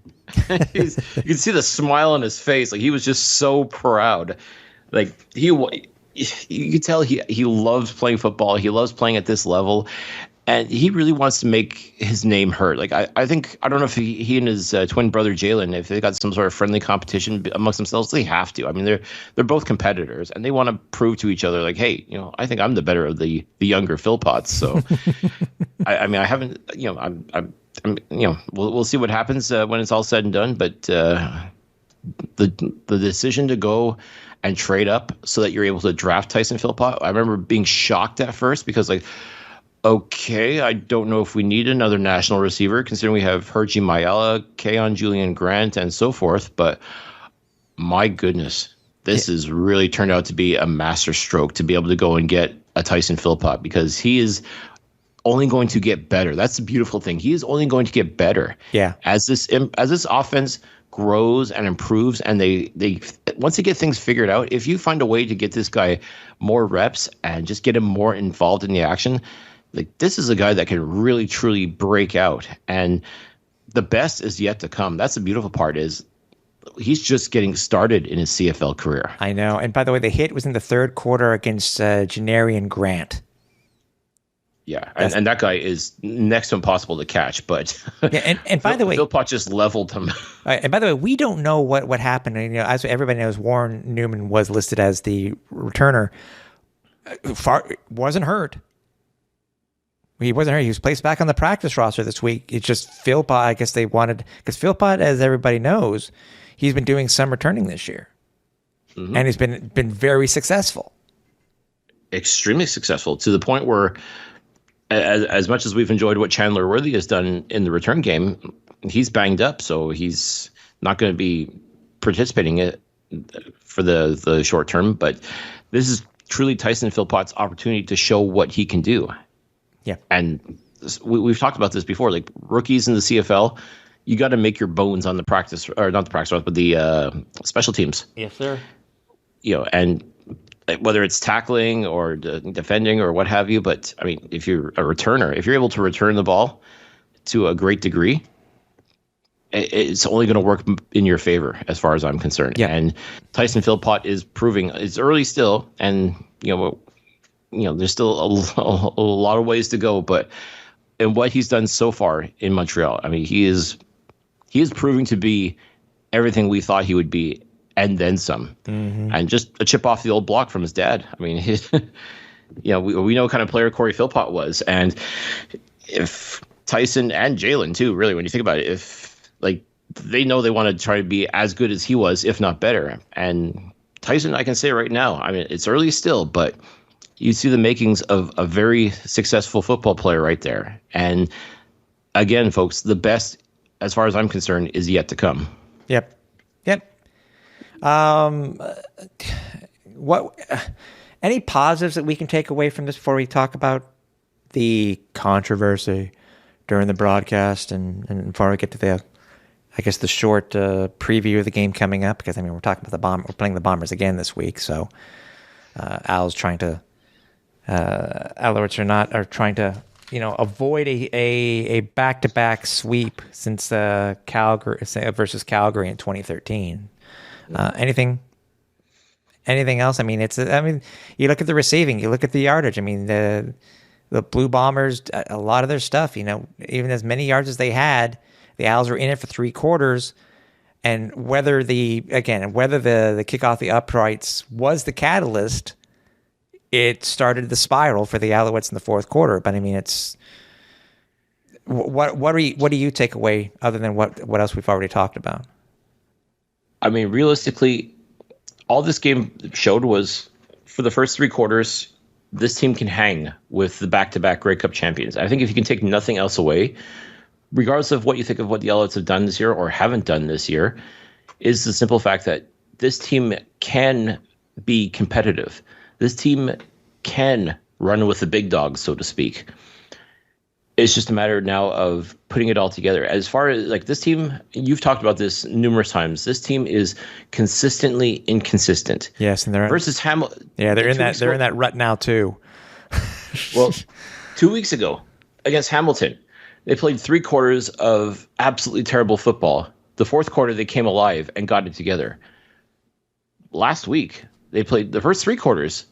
You can see the smile on his face. Like, he was just so proud. Like, you could tell he loves playing football. He loves playing at this level. And he really wants to make his name heard. Like, I don't know if he and his twin brother Jalen, if they got some sort of friendly competition amongst themselves, they have to. I mean, they're both competitors, and they want to prove to each other, like, hey, I think I'm the better of the younger Philpotts. So, I mean, I haven't, we'll see what happens when it's all said and done. But the decision to go and trade up so that you're able to draft Tyson Philpott, I remember being shocked at first because, like, okay, I don't know if we need another national receiver, considering we have Hergy Mayala, Keon Julian Grant, and so forth. But my goodness, this has really turned out to be a master stroke to be able to go and get a Tyson Philpott, because he is only going to get better. That's the beautiful thing. He is only going to get better. Yeah. As this offense grows and improves, and they once they get things figured out, if you find a way to get this guy more reps and just get him more involved in the action, like, this is a guy that can really, truly break out. And the best is yet to come. That's the beautiful part, is he's just getting started in his CFL career. I know. And by the way, the hit was in the 3rd quarter against Janarian Grant. Yeah, and that guy is next to impossible to catch. But yeah, and by the way, Philpott just leveled him. And by the way, we don't know what happened. And, as everybody knows, Warren Newman was listed as the returner. Wasn't hurt. He wasn't hurt. He was placed back on the practice roster this week. It's just Philpott, I guess they wanted, because Philpott, as everybody knows, he's been doing some returning this year. Mm-hmm. And he's been very successful. Extremely successful, to the point where, as much as we've enjoyed what Chandler Worthy has done in the return game, he's banged up, so he's not going to be participating in it for the short term. But this is truly Tyson Philpott's opportunity to show what he can do. Yeah. And we've talked about this before, like, rookies in the CFL, you got to make your bones on the practice, or not the practice, but the special teams. Yes, sir. And whether it's tackling or defending or what have you. But I mean, if you're a returner, if you're able to return the ball to a great degree, it's only going to work in your favor, as far as I'm concerned. Yeah. And Tyson Philpott is proving, it's early still, and there's still a lot of ways to go, but in what he's done so far in Montreal, I mean, he is proving to be everything we thought he would be, and then some. Mm-hmm. And just a chip off the old block from his dad. I mean, we know what kind of player Corey Philpott was, and if Tyson and Jalen too, really, when you think about it, if, like, they know they want to try to be as good as he was, if not better. And Tyson, I can say right now, I mean, it's early still, but you see the makings of a very successful football player right there. And again, folks, the best, as far as I'm concerned, is yet to come. Yep. Any positives that we can take away from this before we talk about the controversy during the broadcast, and before we get to the short preview of the game coming up? Because, I mean, we're talking about we're playing the Bombers again this week, so Alouettes are trying to avoid a back-to-back sweep since Calgary versus Calgary in 2013. Anything else? I mean, you look at the receiving, you look at the yardage. I mean, the Blue Bombers, a lot of their stuff, even as many yards as they had, the Owls were in it for 3 quarters. And whether the kick off the uprights was the catalyst, it started the spiral for the Alouettes in the fourth quarter. But I mean, it's what do you take away other than what else we've already talked about? I mean, realistically, all this game showed was for the first 3 quarters, this team can hang with the back-to-back Grey Cup champions. I think if you can take nothing else away, regardless of what you think of what the Alouettes have done this year or haven't done this year, is the simple fact that this team can be competitive. This team can run with the big dogs, so to speak. It's just a matter now of putting it all together. As far as this team, you've talked about this numerous times. This team is consistently inconsistent. Yes, and they're versus Hamilton. Yeah, they're in that rut now too. Well, 2 weeks ago against Hamilton, they played 3 quarters of absolutely terrible football. The fourth quarter, they came alive and got it together. Last week, they played the first 3 quarters.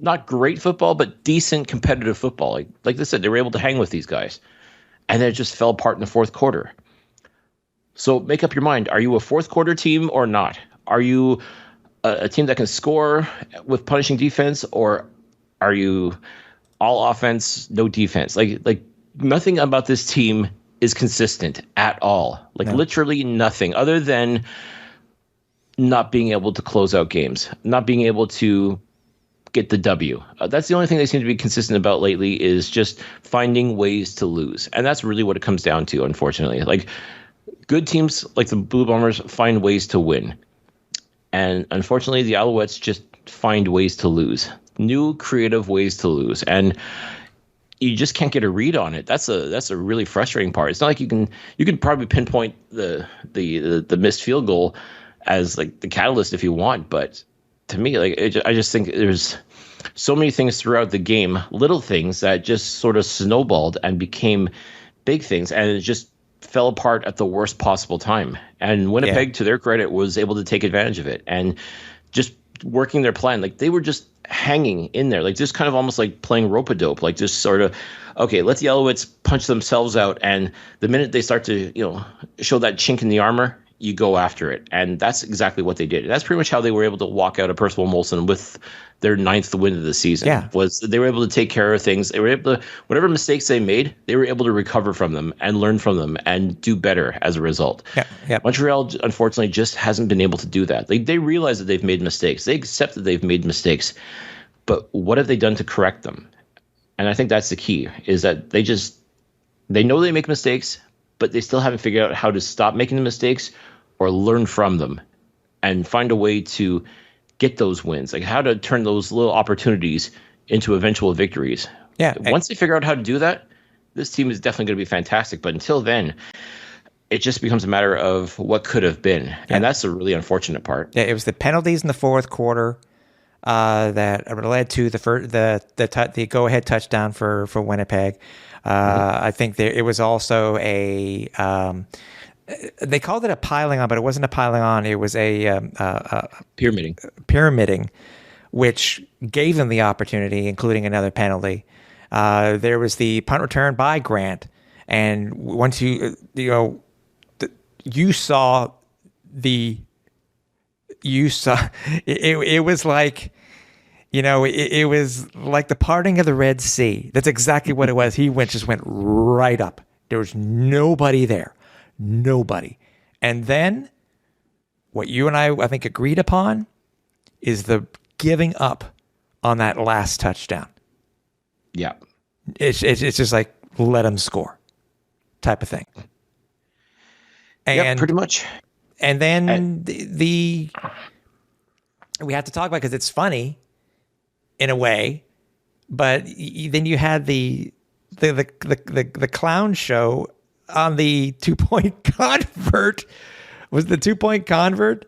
Not great football, but decent competitive football. Like I said, they were able to hang with these guys. And then it just fell apart in the fourth quarter. So make up your mind. Are you a fourth quarter team or not? Are you a team that can score with punishing defense, or are you all offense, no defense? Like nothing about this team is consistent at all. No. Literally nothing other than not being able to close out games, not being able to get the W. That's the only thing they seem to be consistent about lately, is just finding ways to lose. And that's really what it comes down to, unfortunately. Good teams like the Blue Bombers find ways to win. And unfortunately, the Alouettes just find ways to lose. New creative ways to lose. And you just can't get a read on it. That's a really frustrating part. It's not like you can probably pinpoint the missed field goal as the catalyst if you want, but to me, I just think there's so many things throughout the game, little things that just sort of snowballed and became big things, and it just fell apart at the worst possible time. And Winnipeg, to their credit, was able to take advantage of it and just working their plan. They were just hanging in there, just kind of almost like playing rope-a-dope, just sort of, okay, let the Alouettes punch themselves out, and the minute they start to show that chink in the armor, you go after it. And that's exactly what they did. That's pretty much how they were able to walk out of Percival Molson with their 9th win of the season. Was they were able to take care of things. They were able to, whatever mistakes they made, they were able to recover from them and learn from them and do better as a result. Montreal, unfortunately, just hasn't been able to do that. They realize that they've made mistakes. They accept that they've made mistakes. But what have they done to correct them? And I think that's the key, is that they know they make mistakes, but they still haven't figured out how to stop making the mistakes or learn from them and find a way to get those wins, how to turn those little opportunities into eventual victories. Once they figure out how to do that, this team is definitely going to be fantastic. But until then, it just becomes a matter of what could have been. And that's the really unfortunate part. It was the penalties in the fourth quarter that led to the go-ahead touchdown for Winnipeg. I think it was also a they called it a piling on, but it wasn't a piling on. It was a pyramiding, which gave them the opportunity, including another penalty. There was the punt return by Grant, and once you saw it was like, it was like the parting of the Red Sea. That's exactly what it was. He just went right up. There was nobody there. Nobody. And then what you and I think, agreed upon is the giving up on that last touchdown. Yeah. It's just like, let them score type of thing. And pretty much. And then we have to talk about, because it's funny in a way, but then you had the clown show on the 2-point convert. Was the 2-point convert?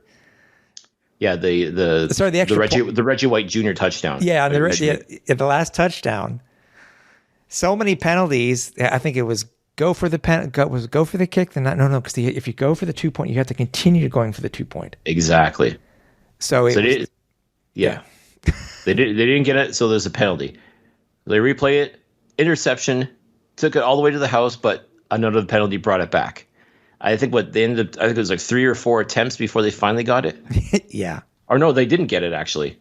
Yeah, the Reggie White Jr. touchdown. Yeah, the last touchdown. So many penalties. I think it was go for the kick. Then no, because if you go for the 2 point, you have to continue going for the 2 point. Exactly. So yeah. They didn't get it, so there's a penalty. They replay it, interception, took it all the way to the house, but another penalty brought it back. I think they ended up, I think it was like 3 or 4 attempts before they finally got it. Yeah. Or no, they didn't get it actually.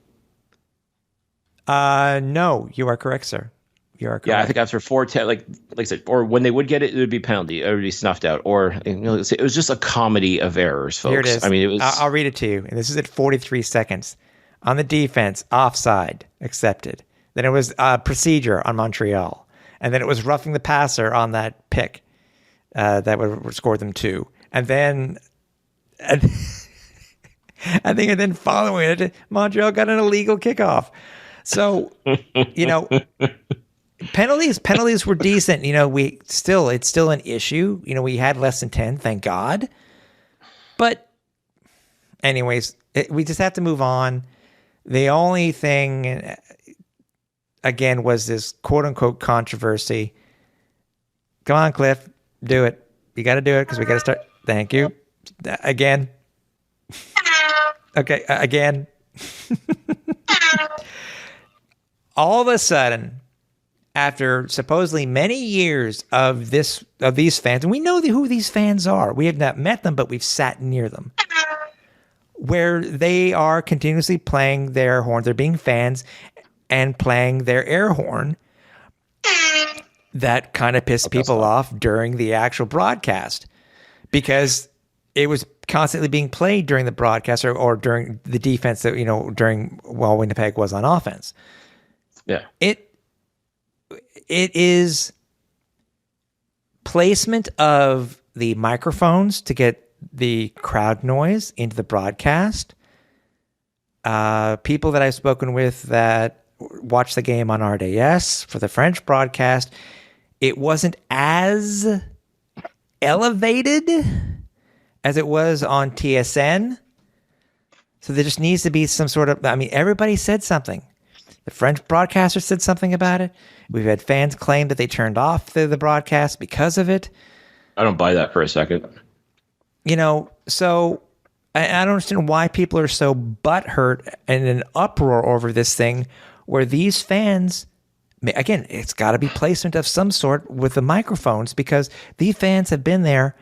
No, you are correct, sir. You are correct. Yeah, I think after 4 attempts, like I said, or when they would get it, it would be penalty. It would be snuffed out. Or it was just a comedy of errors, folks. Here it is. I mean, it was. I'll read it to you. And this is at 43 seconds. On the defense, offside, accepted. Then it was procedure on Montreal. And then it was roughing the passer on that pick that would score them 2. And then, I think, and then following it, Montreal got an illegal kickoff. So, penalties were decent. It's still an issue. We had less than 10, thank God. But anyways, we just have to move on. The only thing, again, was this quote unquote controversy. Come on, Cliff, do it. You got to do it because we got to start. Thank you. Again. Okay, again. All of a sudden, after supposedly many years of these fans, and we know who these fans are. We have not met them, but we've sat near them, where they are continuously playing their horns. They're being fans and playing their air horn. That kind of pissed people off during the actual broadcast because it was constantly being played during the broadcast or during the defense that, while Winnipeg was on offense. Yeah. It is placement of the microphones to get the crowd noise into the broadcast. People that I've spoken with that watch the game on RDS for the French broadcast, it wasn't as elevated as it was on TSN. So there just needs to be some sort of, everybody said something. The French broadcaster said something about it. We've had fans claim that they turned off the broadcast because of it. I don't buy that for a second. So I don't understand why people are so butthurt and in an uproar over this thing where these fans, again, it's got to be placement of some sort with the microphones because these fans have been there.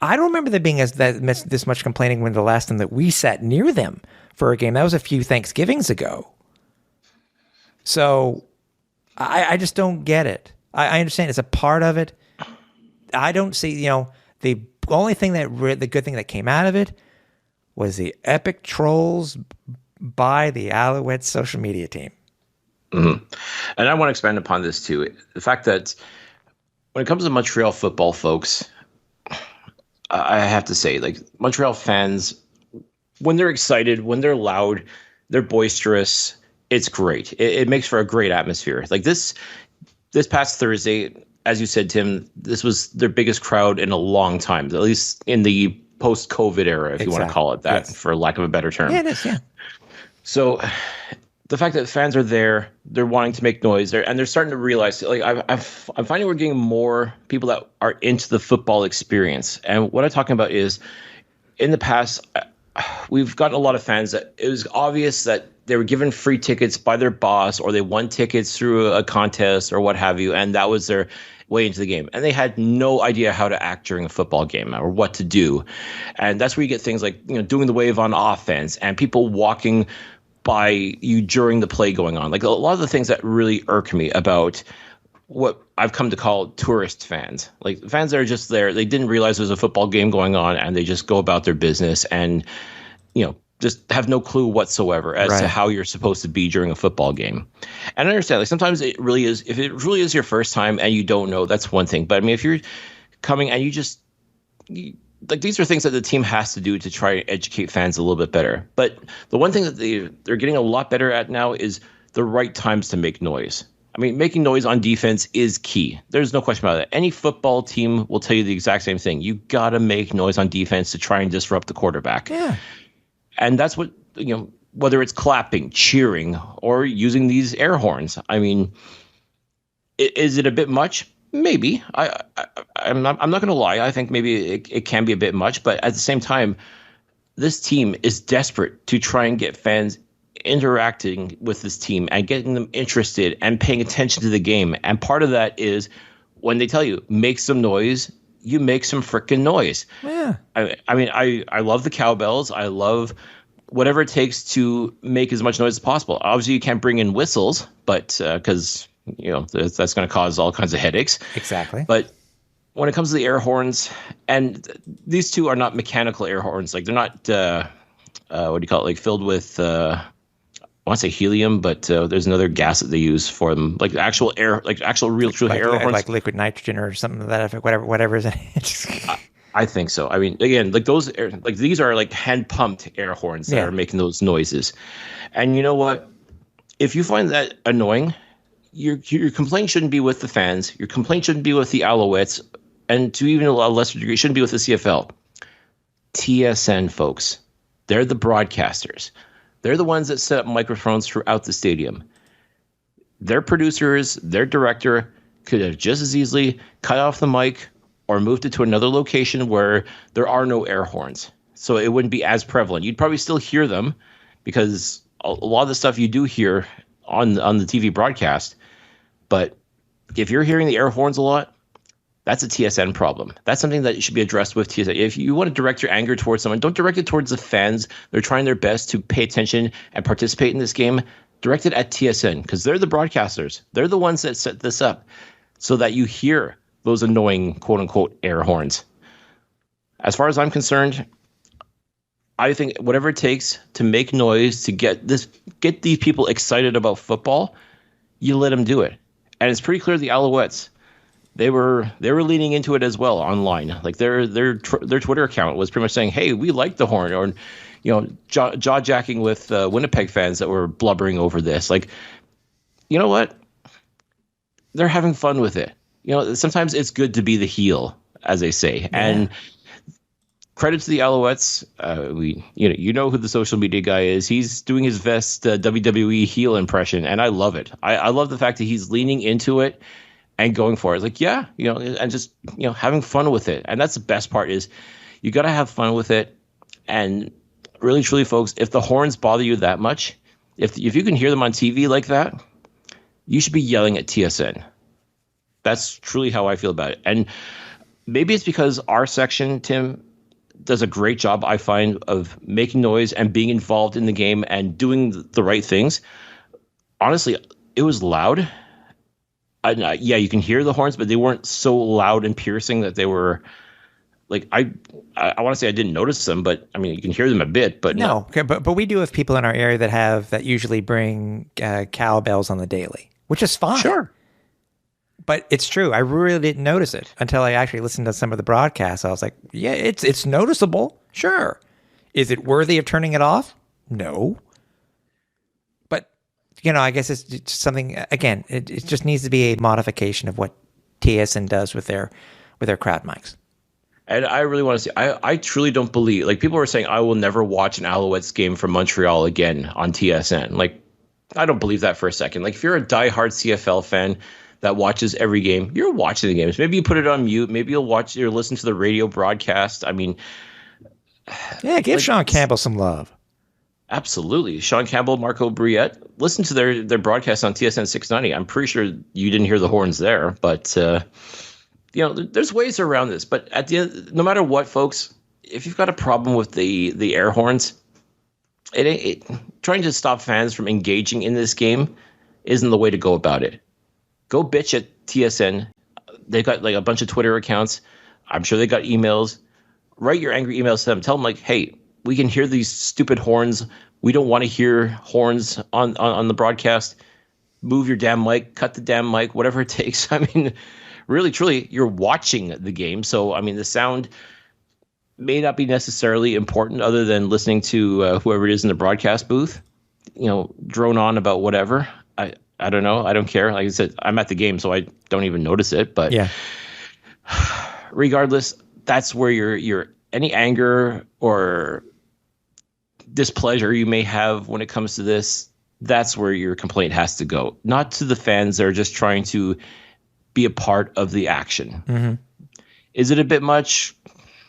I don't remember there being this much complaining when the last time that we sat near them for a game. That was a few Thanksgivings ago. So I just don't get it. I understand it's a part of it. I don't see, the only thing the good thing that came out of it was the epic trolls by the Alouettes social media team. Mm-hmm. And I want to expand upon this too. The fact that when it comes to Montreal football, folks, I have to say, like, Montreal fans, when they're excited, when they're loud, they're boisterous. It's great. It makes for a great atmosphere. Like this past Thursday, as you said, Tim, this was their biggest crowd in a long time, at least in the post-COVID era, if you want to call it that, for lack of a better term. Yeah, it is, yeah. So the fact that fans are there, they're wanting to make noise, and they're starting to realize, like, I'm finding we're getting more people that are into the football experience. And what I'm talking about is, in the past, we've gotten a lot of fans that it was obvious that they were given free tickets by their boss, or they won tickets through a contest or what have you, and that was their way into the game. And they had no idea how to act during a football game or what to do. And that's where you get things like, doing the wave on offense and people walking by you during the play going on. Like a lot of the things that really irk me about what I've come to call tourist fans. Like fans that are just there, they didn't realize there's a football game going on and they just go about their business and, just have no clue whatsoever as to how you're supposed to be during a football game. And I understand, like, sometimes it really is, if it really is your first time and you don't know, that's one thing. But I mean, if you're coming and like, these are things that the team has to do to try to educate fans a little bit better. But the one thing that they're getting a lot better at now is the right times to make noise. I mean, making noise on defense is key. There's no question about it. Any football team will tell you the exact same thing. You got to make noise on defense to try and disrupt the quarterback. Yeah. And that's what, whether it's clapping, cheering, or using these air horns. I mean, Is it a bit much? Maybe. I'm not going to lie. I think maybe it can be a bit much, but at the same time, this team is desperate to try and get fans interacting with this team and getting them interested and paying attention to the game. And part of that is when they tell you make some noise, you make some freaking noise. Yeah. I mean, I love the cowbells. I love whatever it takes to make as much noise as possible. Obviously, you can't bring in whistles, but because that's going to cause all kinds of headaches. Exactly. But when it comes to the air horns, and these two are not mechanical air horns, like they're not what do you call it, like filled with I want to say helium, but there's another gas that they use for them, like actual air, like actual real true air horns, like liquid nitrogen or something to that effect. Whatever is it. I think so. I mean, again, like these are like hand pumped air horns that are making those noises. And you know what? If you find that annoying, your complaint shouldn't be with the fans. Your complaint shouldn't be with the Alouettes, and to even a lesser degree, it shouldn't be with the CFL. TSN folks, they're the broadcasters. They're the ones that set up microphones throughout the stadium. Their producers, their director could have just as easily cut off the mic or moved it to another location where there are no air horns. So it wouldn't be as prevalent. You'd probably still hear them because a lot of the stuff you do hear on the TV broadcast. But if you're hearing the air horns a lot, that's a TSN problem. That's something that should be addressed with TSN. If you want to direct your anger towards someone, don't direct it towards the fans. They're trying their best to pay attention and participate in this game. Direct it at TSN because they're the broadcasters. They're the ones that set this up so that you hear those annoying quote-unquote air horns. As far as I'm concerned, I think whatever it takes to make noise, to get these people excited about football, you let them do it. And it's pretty clear the Alouettes, they were leaning into it as well online. Like their Twitter account was pretty much saying, "Hey, we like the horn," or jaw jacking with Winnipeg fans that were blubbering over this. Like, you know what? They're having fun with it. Sometimes it's good to be the heel, as they say. Yeah. And credit to the Alouettes. You know who the social media guy is. He's doing his best WWE heel impression, and I love it. I love the fact that he's leaning into it and going for it. It's like, and just, having fun with it. And that's the best part is you got to have fun with it. And really, truly, folks, if the horns bother you that much, if you can hear them on TV like that, you should be yelling at TSN. That's truly how I feel about it. And maybe it's because our section, Tim, does a great job, I find, of making noise and being involved in the game and doing the right things. Honestly, it was loud. You can hear the horns, but they weren't so loud and piercing that they were like, I want to say I didn't notice them, but I mean, you can hear them a bit, but no. Okay, but we do have people in our area that usually bring cowbells on the daily, which is fine. Sure. But it's true. I really didn't notice it until I actually listened to some of the broadcasts. I was like, yeah, it's noticeable. Sure. Is it worthy of turning it off? No. But, I guess it's just something, again, it just needs to be a modification of what TSN does with their crowd mics. And I really want to say, I truly don't believe, like people were saying, I will never watch an Alouettes game from Montreal again on TSN. Like, I don't believe that for a second. Like if you're a diehard CFL fan that watches every game, you're watching the games. Maybe you put it on mute. Maybe you'll watch or listen to the radio broadcast. I mean, yeah, give Sean Campbell some love. Absolutely. Sean Campbell, Marco Briette, listen to their broadcast on TSN 690. I'm pretty sure you didn't hear the horns there, but there's ways around this. But at the end, no matter what, folks, if you've got a problem with the air horns, trying to stop fans from engaging in this game isn't the way to go about it. Go bitch at TSN. They've got like a bunch of Twitter accounts. I'm sure they got emails. Write your angry emails to them. Tell them like, hey, we can hear these stupid horns. We don't want to hear horns on the broadcast. Move your damn mic. Cut the damn mic. Whatever it takes. I mean, really, truly, you're watching the game. So, I mean, the sound may not be necessarily important other than listening to whoever it is in the broadcast booth, drone on about whatever. I don't know. I don't care. Like I said, I'm at the game, so I don't even notice it. But yeah, regardless, that's where your any anger or displeasure you may have when it comes to this, that's where your complaint has to go. Not to the fans that are just trying to be a part of the action. Is it a bit much?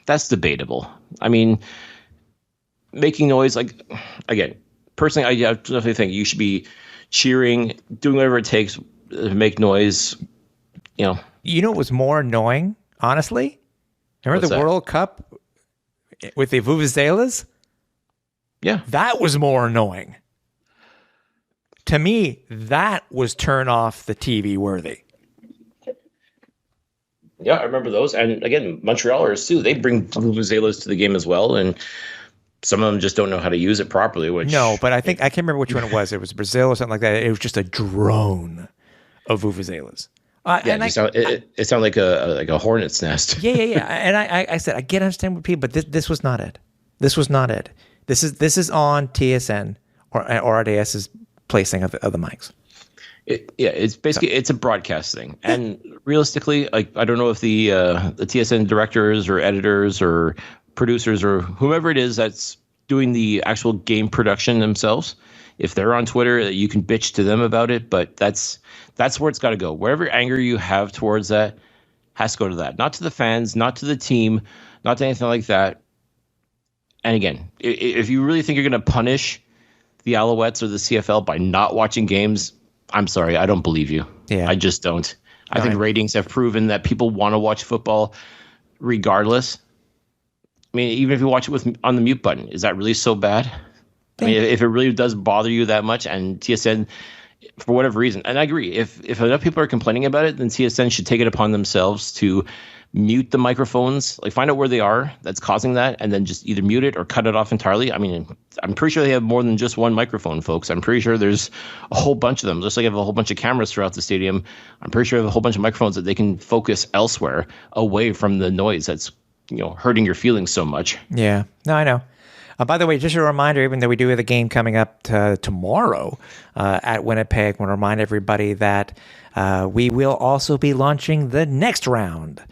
That's debatable. I mean, making noise, like, again, personally, I definitely think you should be cheering, doing whatever it takes to make noise. You know what was more annoying, honestly? Remember the World Cup with the vuvuzelas? Yeah. That was more annoying. To me, that was turn off the TV worthy. Yeah, I remember those. And again, Montrealers too. They bring vuvuzelas to the game as well, and some of them just don't know how to use it properly. No, but I can't remember which one it was. It was Brazil or something like that. It was just a drone of vuvuzelas. It sounded like a hornet's nest. Yeah. And I said I get understand what people, but this was not it. This was not it. This is on TSN or RDS's placing of the mics. It's basically it's a broadcast thing, and realistically, like, I don't know if the TSN directors or editors or producers or whoever it is that's doing the actual game production themselves, if they're on Twitter, you can bitch to them about it, but that's where it's got to go. Wherever anger you have towards that has to go to that, not to the fans, not to the team, not to anything like that. And again, if you really think you're going to punish the Alouettes or the CFL by not watching games, I'm sorry, I don't believe you. Yeah. I just don't. I think ratings have proven that people want to watch football regardless. I mean, even if you watch it on the mute button, is that really so bad? I mean, if it really does bother you that much, and TSN, for whatever reason, and I agree, if enough people are complaining about it, then TSN should take it upon themselves to mute the microphones, like find out where they are that's causing that, and then just either mute it or cut it off entirely. I mean, I'm pretty sure they have more than just one microphone, folks. I'm pretty sure there's a whole bunch of them. Just like they have a whole bunch of cameras throughout the stadium, I'm pretty sure they have a whole bunch of microphones that they can focus elsewhere, away from the noise that's, hurting your feelings so much. Yeah, no, I know. By the way, just a reminder, even though we do have a game coming up tomorrow at Winnipeg, I want to remind everybody that we will also be launching the next round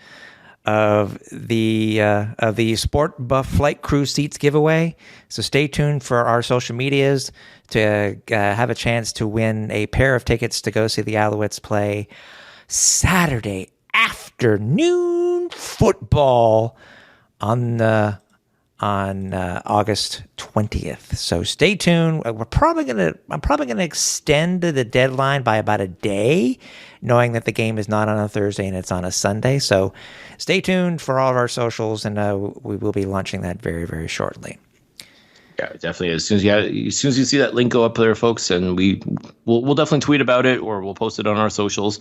of the SportBuff Flight Crew Seats giveaway. So stay tuned for our social medias to have a chance to win a pair of tickets to go see the Alouettes play Saturday afternoon football on August 20th. So stay tuned. I'm probably gonna extend the deadline by about a day, knowing that the game is not on a Thursday and it's on a Sunday. So stay tuned for all of our socials, and we will be launching that very, very shortly. Yeah, definitely. As soon as you see that link go up there, folks, and we'll definitely tweet about it, or we'll post it on our socials.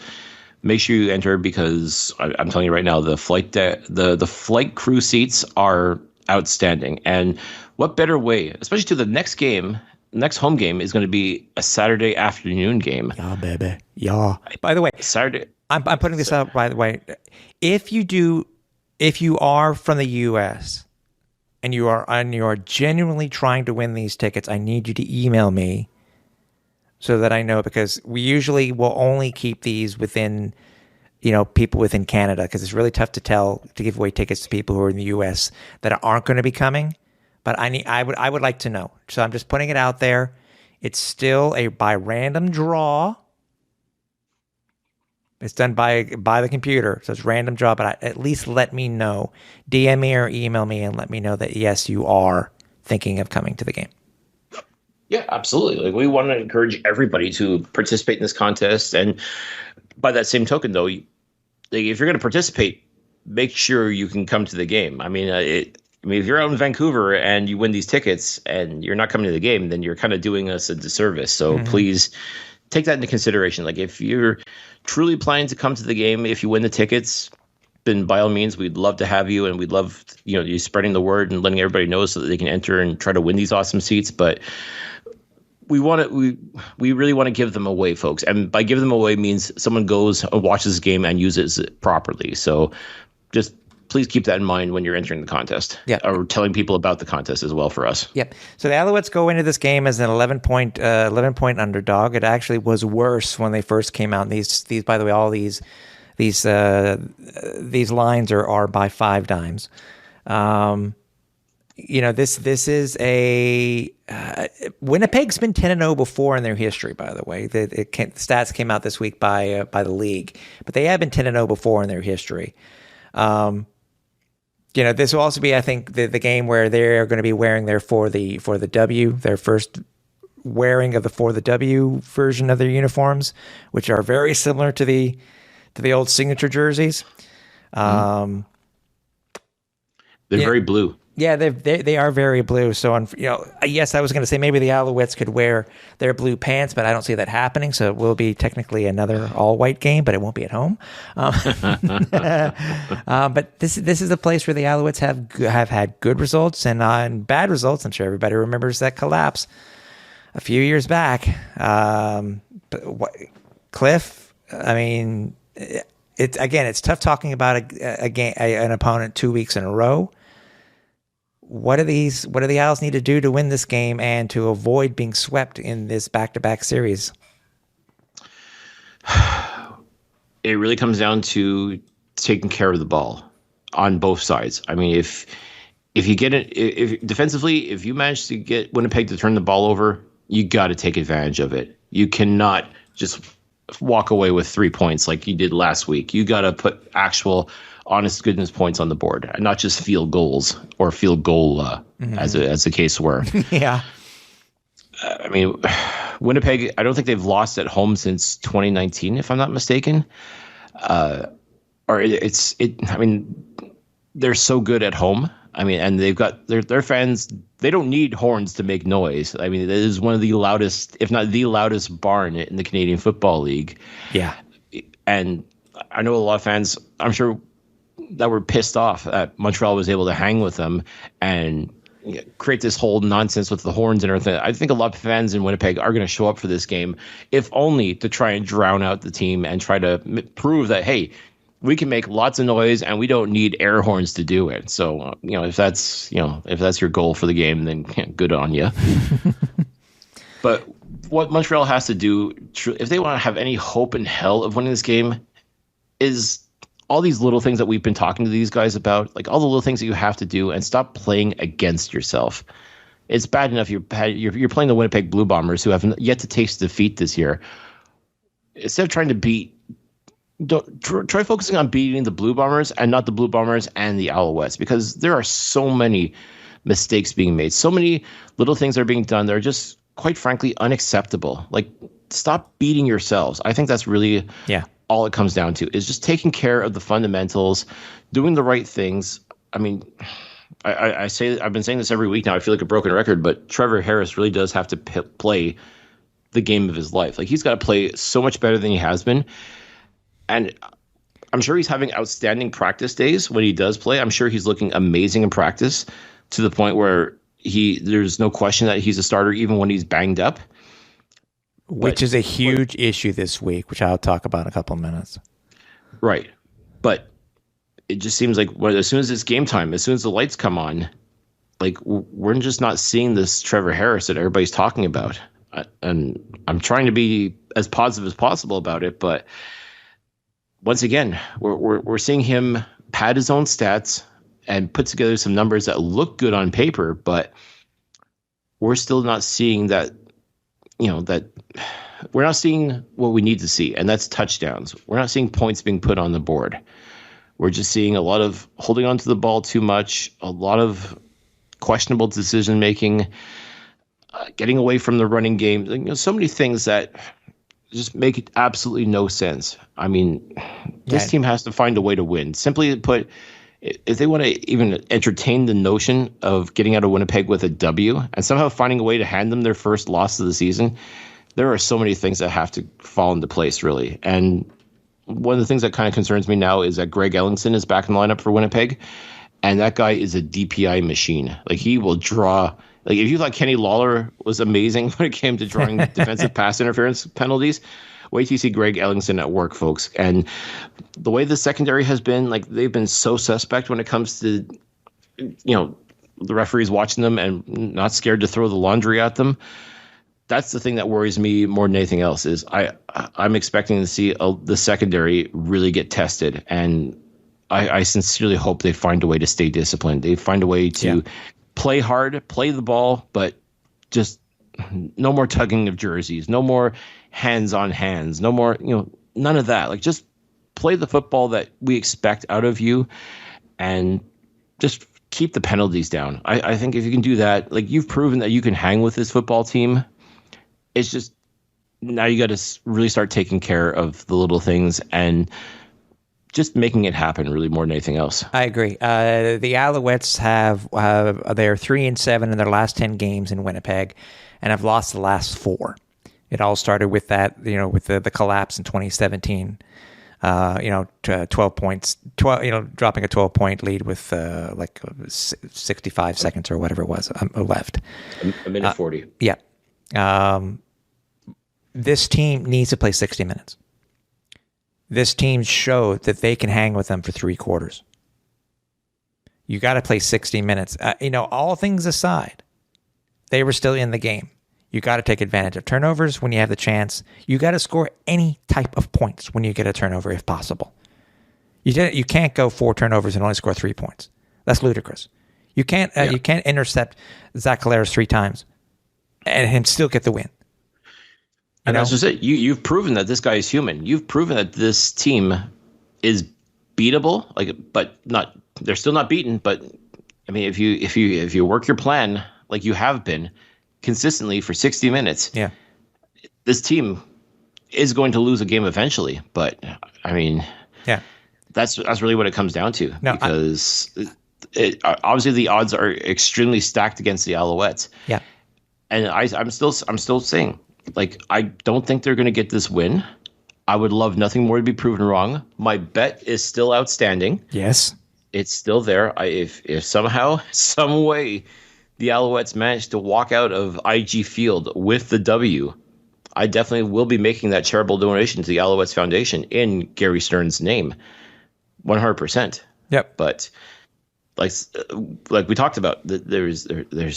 Make sure you enter, because I'm telling you right now, the flight crew seats are outstanding. And what better way, especially to the next game, next home game is going to be a Saturday afternoon game. Yeah, baby. Yeah. By the way, Saturday. I'm putting this out, by the way. If you are from the US and you are genuinely trying to win these tickets, I need you to email me so that I know, because we usually will only keep these within, people within Canada, because it's really tough to give away tickets to people who are in the US that aren't going to be coming. But I would like to know. So I'm just putting it out there. It's still by random draw. It's done by the computer, so it's random draw. But at least let me know. DM me or email me and let me know that yes, you are thinking of coming to the game. Yeah, absolutely. Like, we want to encourage everybody to participate in this contest. And by that same token, though, if you're going to participate, make sure you can come to the game. I mean, if you're out in Vancouver and you win these tickets and you're not coming to the game, then you're kind of doing us a disservice. So please take that into consideration. Like, if you're truly planning to come to the game, if you win the tickets, then by all means, we'd love to have you, and we'd love you spreading the word and letting everybody know so that they can enter and try to win these awesome seats. But we really want to give them away, folks. And by give them away means someone goes and watches this game and uses it properly. So just please keep that in mind when you're entering the contest. Yeah. Or telling people about the contest as well for us. Yep. So the Alouettes go into this game as an 11-point underdog. It actually was worse when they first came out. These by the way, all these lines are by 5 dimes. this is a Winnipeg's been 10-0 before in their history. By the way, the stats came out this week by the league, but they have been 10-0 before in their history. This will also be, I think, the game where they're going to be wearing their for the W, their first wearing of the for the W version of their uniforms, which are very similar to the old signature jerseys. They're very blue. Yeah, they are very blue. So, yes, I was going to say maybe the Alouettes could wear their blue pants, but I don't see that happening. So it will be technically another all-white game, but it won't be at home. But this is a place where the Alouettes have had good results and bad results. I'm sure everybody remembers that collapse a few years back. Cliff, I mean, it's tough talking about an opponent 2 weeks in a row. What do the Owls need to do to win this game and to avoid being swept in this back-to-back series? It really comes down to taking care of the ball on both sides. I mean, if you get it, if defensively, if you manage to get Winnipeg to turn the ball over, you got to take advantage of it. You cannot just walk away with 3 points like you did last week. You got to put actual honest goodness points on the board, and not just field goals or field goal as the case were. Yeah. I mean, Winnipeg, I don't think they've lost at home since 2019, if I'm not mistaken. I mean, they're so good at home. I mean, and they've got their fans, they don't need horns to make noise. I mean, it is one of the loudest, if not the loudest barn in the Canadian Football League. Yeah. And I know a lot of fans, I'm sure, that were pissed off that Montreal was able to hang with them and create this whole nonsense with the horns and everything. I think a lot of fans in Winnipeg are going to show up for this game, if only to try and drown out the team and try to prove that, hey, we can make lots of noise and we don't need air horns to do it. So, if that's your goal for the game, then good on you. But what Montreal has to do, if they want to have any hope in hell of winning this game, is all these little things that we've been talking to these guys about, like all the little things that you have to do, and stop playing against yourself. It's bad enough you're playing the Winnipeg Blue Bombers, who have yet to taste defeat this year. Instead of trying to try focusing on beating the Blue Bombers and not the Blue Bombers and the Alouettes, because there are so many mistakes being made, so many little things that are being done that are just, quite frankly, unacceptable. Like, stop beating yourselves. I think that's really all it comes down to, is just taking care of the fundamentals, doing the right things. I mean, I've been saying this every week now. I feel like a broken record, but Trevor Harris really does have to play the game of his life. Like, he's got to play so much better than he has been. And I'm sure he's having outstanding practice days when he does play. I'm sure he's looking amazing in practice, to the point where there's no question that he's a starter even when he's banged up. Which is a huge issue this week, which I'll talk about in a couple of minutes. Right. But it just seems like as soon as it's game time, as soon as the lights come on, like, we're just not seeing this Trevor Harris that everybody's talking about. And I'm trying to be as positive as possible about it, but once again, we're seeing him pad his own stats and put together some numbers that look good on paper, but we're still not seeing that. That we're not seeing what we need to see, and that's touchdowns. We're not seeing points being put on the board. We're just seeing a lot of holding on to the ball too much, a lot of questionable decision making, getting away from the running game. So many things that just make absolutely no sense. I mean, this team has to find a way to win. Simply put, if they want to even entertain the notion of getting out of Winnipeg with a W and somehow finding a way to hand them their first loss of the season, there are so many things that have to fall into place, really. And one of the things that kind of concerns me now is that Greg Ellingson is back in the lineup for Winnipeg, and that guy is a DPI machine. Like, he will draw. Like, if you thought Kenny Lawler was amazing when it came to drawing defensive pass interference penalties, wait till you see Greg Ellingson at work, folks. And the way the secondary has been, like, they've been so suspect when it comes to, the referees watching them and not scared to throw the laundry at them. That's the thing that worries me more than anything else. Is I'm expecting to see the secondary really get tested, and I sincerely hope they find a way to stay disciplined. They find a way to play hard, play the ball, but just no more tugging of jerseys, no more hands on hands, no more, none of that. Like, just play the football that we expect out of you and just keep the penalties down. I think if you can do that, like, you've proven that you can hang with this football team. It's just now you got to really start taking care of the little things and just making it happen, really, more than anything else. I agree. The Alouettes they're 3-7 in their last 10 games in Winnipeg, and have lost the last 4. It all started with that, with the collapse in 2017. 12 points, dropping a 12-point lead with 65 seconds or whatever it was left. A minute 40. Yeah. This team needs to play 60 minutes. This team showed that they can hang with them for 3 quarters. You got to play 60 minutes. All things aside, they were still in the game. You got to take advantage of turnovers when you have the chance. You got to score any type of points when you get a turnover, if possible. You can't go 4 turnovers and only score 3 points. That's ludicrous. You can't intercept Zach Collaros 3 times and still get the win. And that's just it. You've proven that this guy is human. You've proven that this team is beatable. But not. They're still not beaten. But I mean, if you work your plan like you have been consistently for 60 minutes, this team is going to lose a game eventually. But I mean, that's really what it comes down to. No, because obviously the odds are extremely stacked against the Alouettes. Yeah, and I'm still saying, like, I don't think they're going to get this win. I would love nothing more to be proven wrong. My bet is still outstanding. Yes. It's still there. If somehow, some way, the Alouettes manage to walk out of IG Field with the W, I definitely will be making that charitable donation to the Alouettes Foundation in Gary Stern's name. 100%. Yep. But like we talked about, there's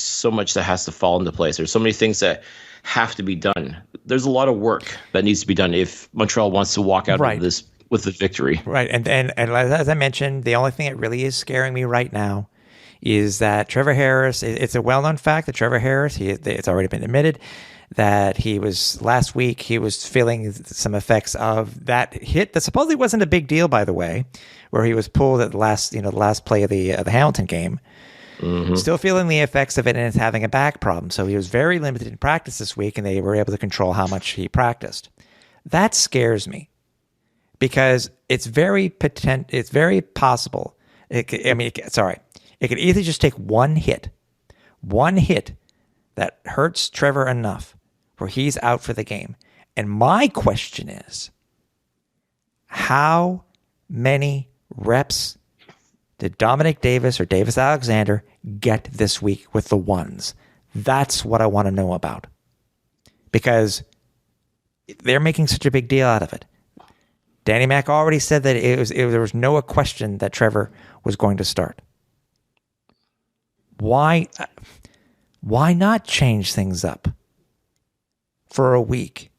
so much that has to fall into place. There's so many things that have to be done. There's a lot of work that needs to be done if Montreal wants to walk out of this with the victory. Right. And as I mentioned, the only thing that really is scaring me right now is that Trevor Harris, it's a well-known fact that Trevor Harris, it's already been admitted that last week he was feeling some effects of that hit that supposedly wasn't a big deal, by the way, where he was pulled at the last play of the Hamilton game. Mm-hmm. Still feeling the effects of it, and is having a back problem. So he was very limited in practice this week, and they were able to control how much he practiced. That scares me because it's very possible. It could either just take one hit that hurts Trevor enough where he's out for the game. And my question is, how many reps did Dominic Davis or Davis Alexander get this week with the ones? That's what I want to know about. Because they're making such a big deal out of it. Danny Mac already said that there was no question that Trevor was going to start. Why not change things up for a week?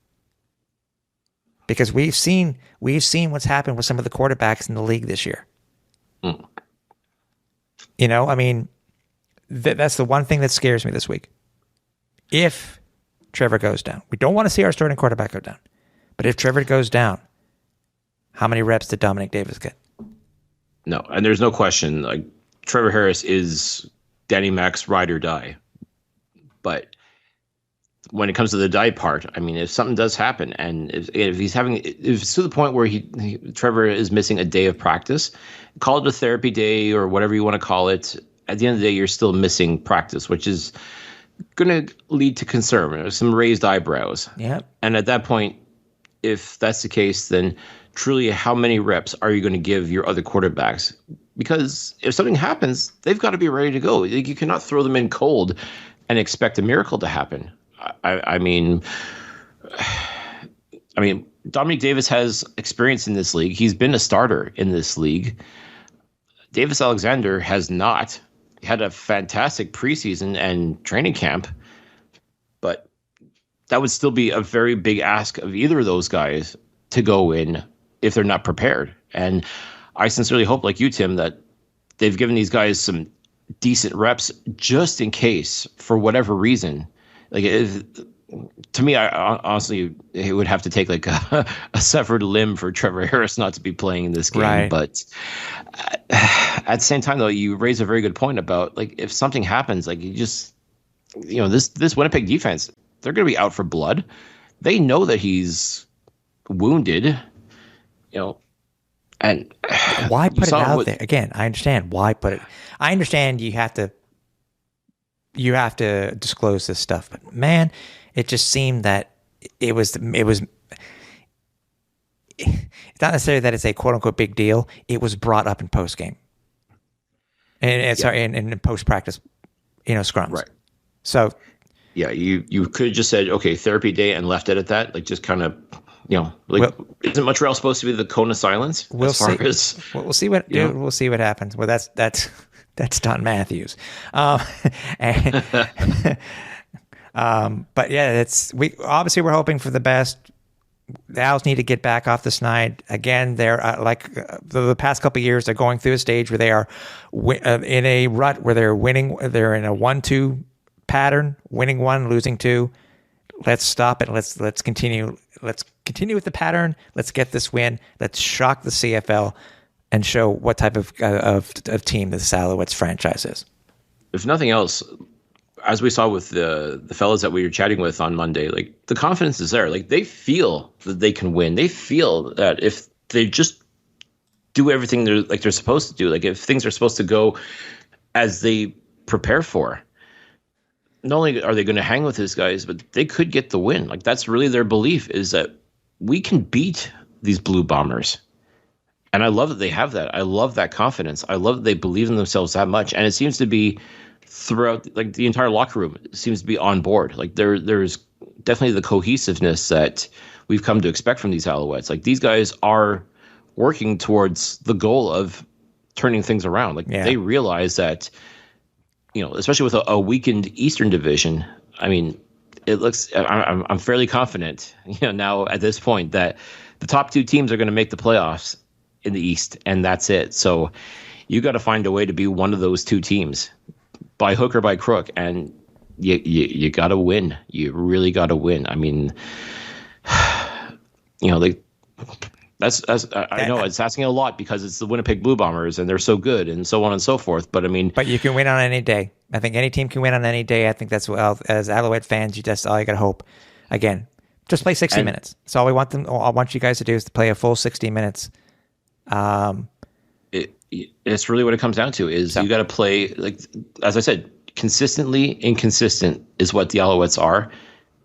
Because we've seen what's happened with some of the quarterbacks in the league this year. Mm. I mean, that's the one thing that scares me this week. If Trevor goes down, we don't want to see our starting quarterback go down. But if Trevor goes down, how many reps did Dominic Davis get? No, and there's no question. Like, Trevor Harris is Danny Mac's ride or die. But when it comes to the die part, I mean, if something does happen, and if it's to the point where Trevor is missing a day of practice, call it a therapy day or whatever you want to call it. At the end of the day, you're still missing practice, which is going to lead to concern, some raised eyebrows. Yeah. And at that point, if that's the case, then truly, how many reps are you going to give your other quarterbacks? Because if something happens, they've got to be ready to go. You cannot throw them in cold and expect a miracle to happen. I mean, Dominic Davis has experience in this league. He's been a starter in this league. Davis Alexander has not. He had a fantastic preseason and training camp, but that would still be a very big ask of either of those guys to go in if they're not prepared. And I sincerely hope, like you, Tim, that they've given these guys some decent reps just in case, for whatever reason. Like, to me, honestly, it would have to take like a severed limb for Trevor Harris not to be playing in this game. Right. But at the same time, though, you raise a very good point about, like, if something happens, like, this Winnipeg defense, they're going to be out for blood. They know that he's wounded, and why put it out there again? I understand why put it. I understand you have to disclose this stuff, but man, it just seemed that it was. It's not necessarily that it's a quote unquote big deal. It was brought up in post game, and sorry, in post practice, scrums. Right. So, yeah, you could have just said, okay, therapy day, and left it at that. Like, just kind of. Isn't Montreal supposed to be the cone of silence? We'll see. We'll see what we'll see what happens. Well, that's Don Matthews. But yeah, we're hoping for the best. The Owls need to get back off the snide again. They're like the past couple of years. They're going through a stage where they are in a rut where they're winning. They're in a 1-2 pattern, winning 1, losing 2. Let's stop it. Let's continue. Let's continue with the pattern. Let's get this win. Let's shock the CFL and show what type of team this Alouettes franchise is. If nothing else, as we saw with the fellas that we were chatting with on Monday, like, the confidence is there. Like, they feel that they can win. They feel that if they just do everything they're supposed to do, like, if things are supposed to go as they prepare for, not only are they going to hang with these guys, but they could get the win. Like, that's really their belief, is that we can beat these Blue Bombers. And I love that they have that. I love that confidence. I love that they believe in themselves that much. And it seems to be throughout, like, the entire locker room seems to be on board. Like, there's definitely the cohesiveness that we've come to expect from these Alouettes. Like, these guys are working towards the goal of turning things around. Like, they realize that, especially with a weakened Eastern Division, I mean, it looks. I'm fairly confident, now at this point, that the top 2 teams are going to make the playoffs in the East, and that's it. So you got to find a way to be one of those 2 teams, by hook or by crook, and you got to win. You really got to win. I mean, I know it's asking a lot because it's the Winnipeg Blue Bombers and they're so good and so on and so forth. But I mean, but you can win on any day. I think any team can win on any day. I think that's what, as Alouette fans, that's all you got to hope. Again, just play 60 minutes. That's all we want them. All I want you guys to do is to play a full 60 minutes. It's really what it comes down to is you got to play, like, as I said, consistently inconsistent is what the Alouettes are.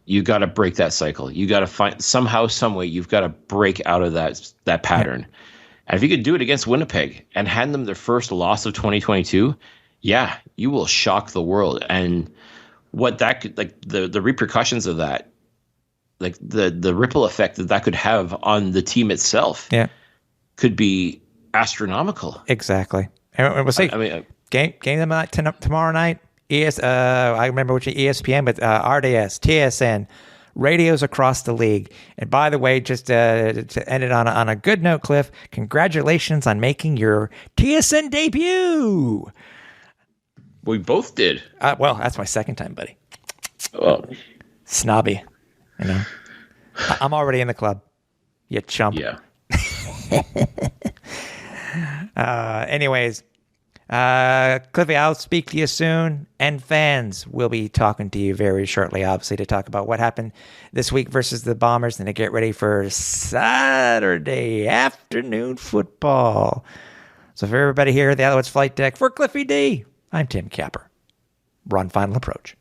You got to break that cycle. You got to find somehow, some way. You've got to break out of that pattern. Yeah. And if you could do it against Winnipeg and hand them their first loss of 2022, yeah, you will shock the world. And what that could, like, the repercussions of that, like the ripple effect that could have on the team itself, could be astronomical. Exactly. And we'll see. I mean, game them tomorrow night. I remember which ESPN, but RDS, TSN, radios across the league. And by the way, just to end it on a good note, Cliff, congratulations on making your TSN debut. We both did. Well, that's my second time, buddy. Well, snobby, I'm already in the club. You chump. Yeah. Anyways. Cliffy, I'll speak to you soon, and fans will be talking to you very shortly, obviously, to talk about what happened this week versus the Bombers and to get ready for Saturday afternoon football. So for everybody here at the Alouettes Flight Deck, for Cliffy D, I'm Tim Capper. We're on Final Approach.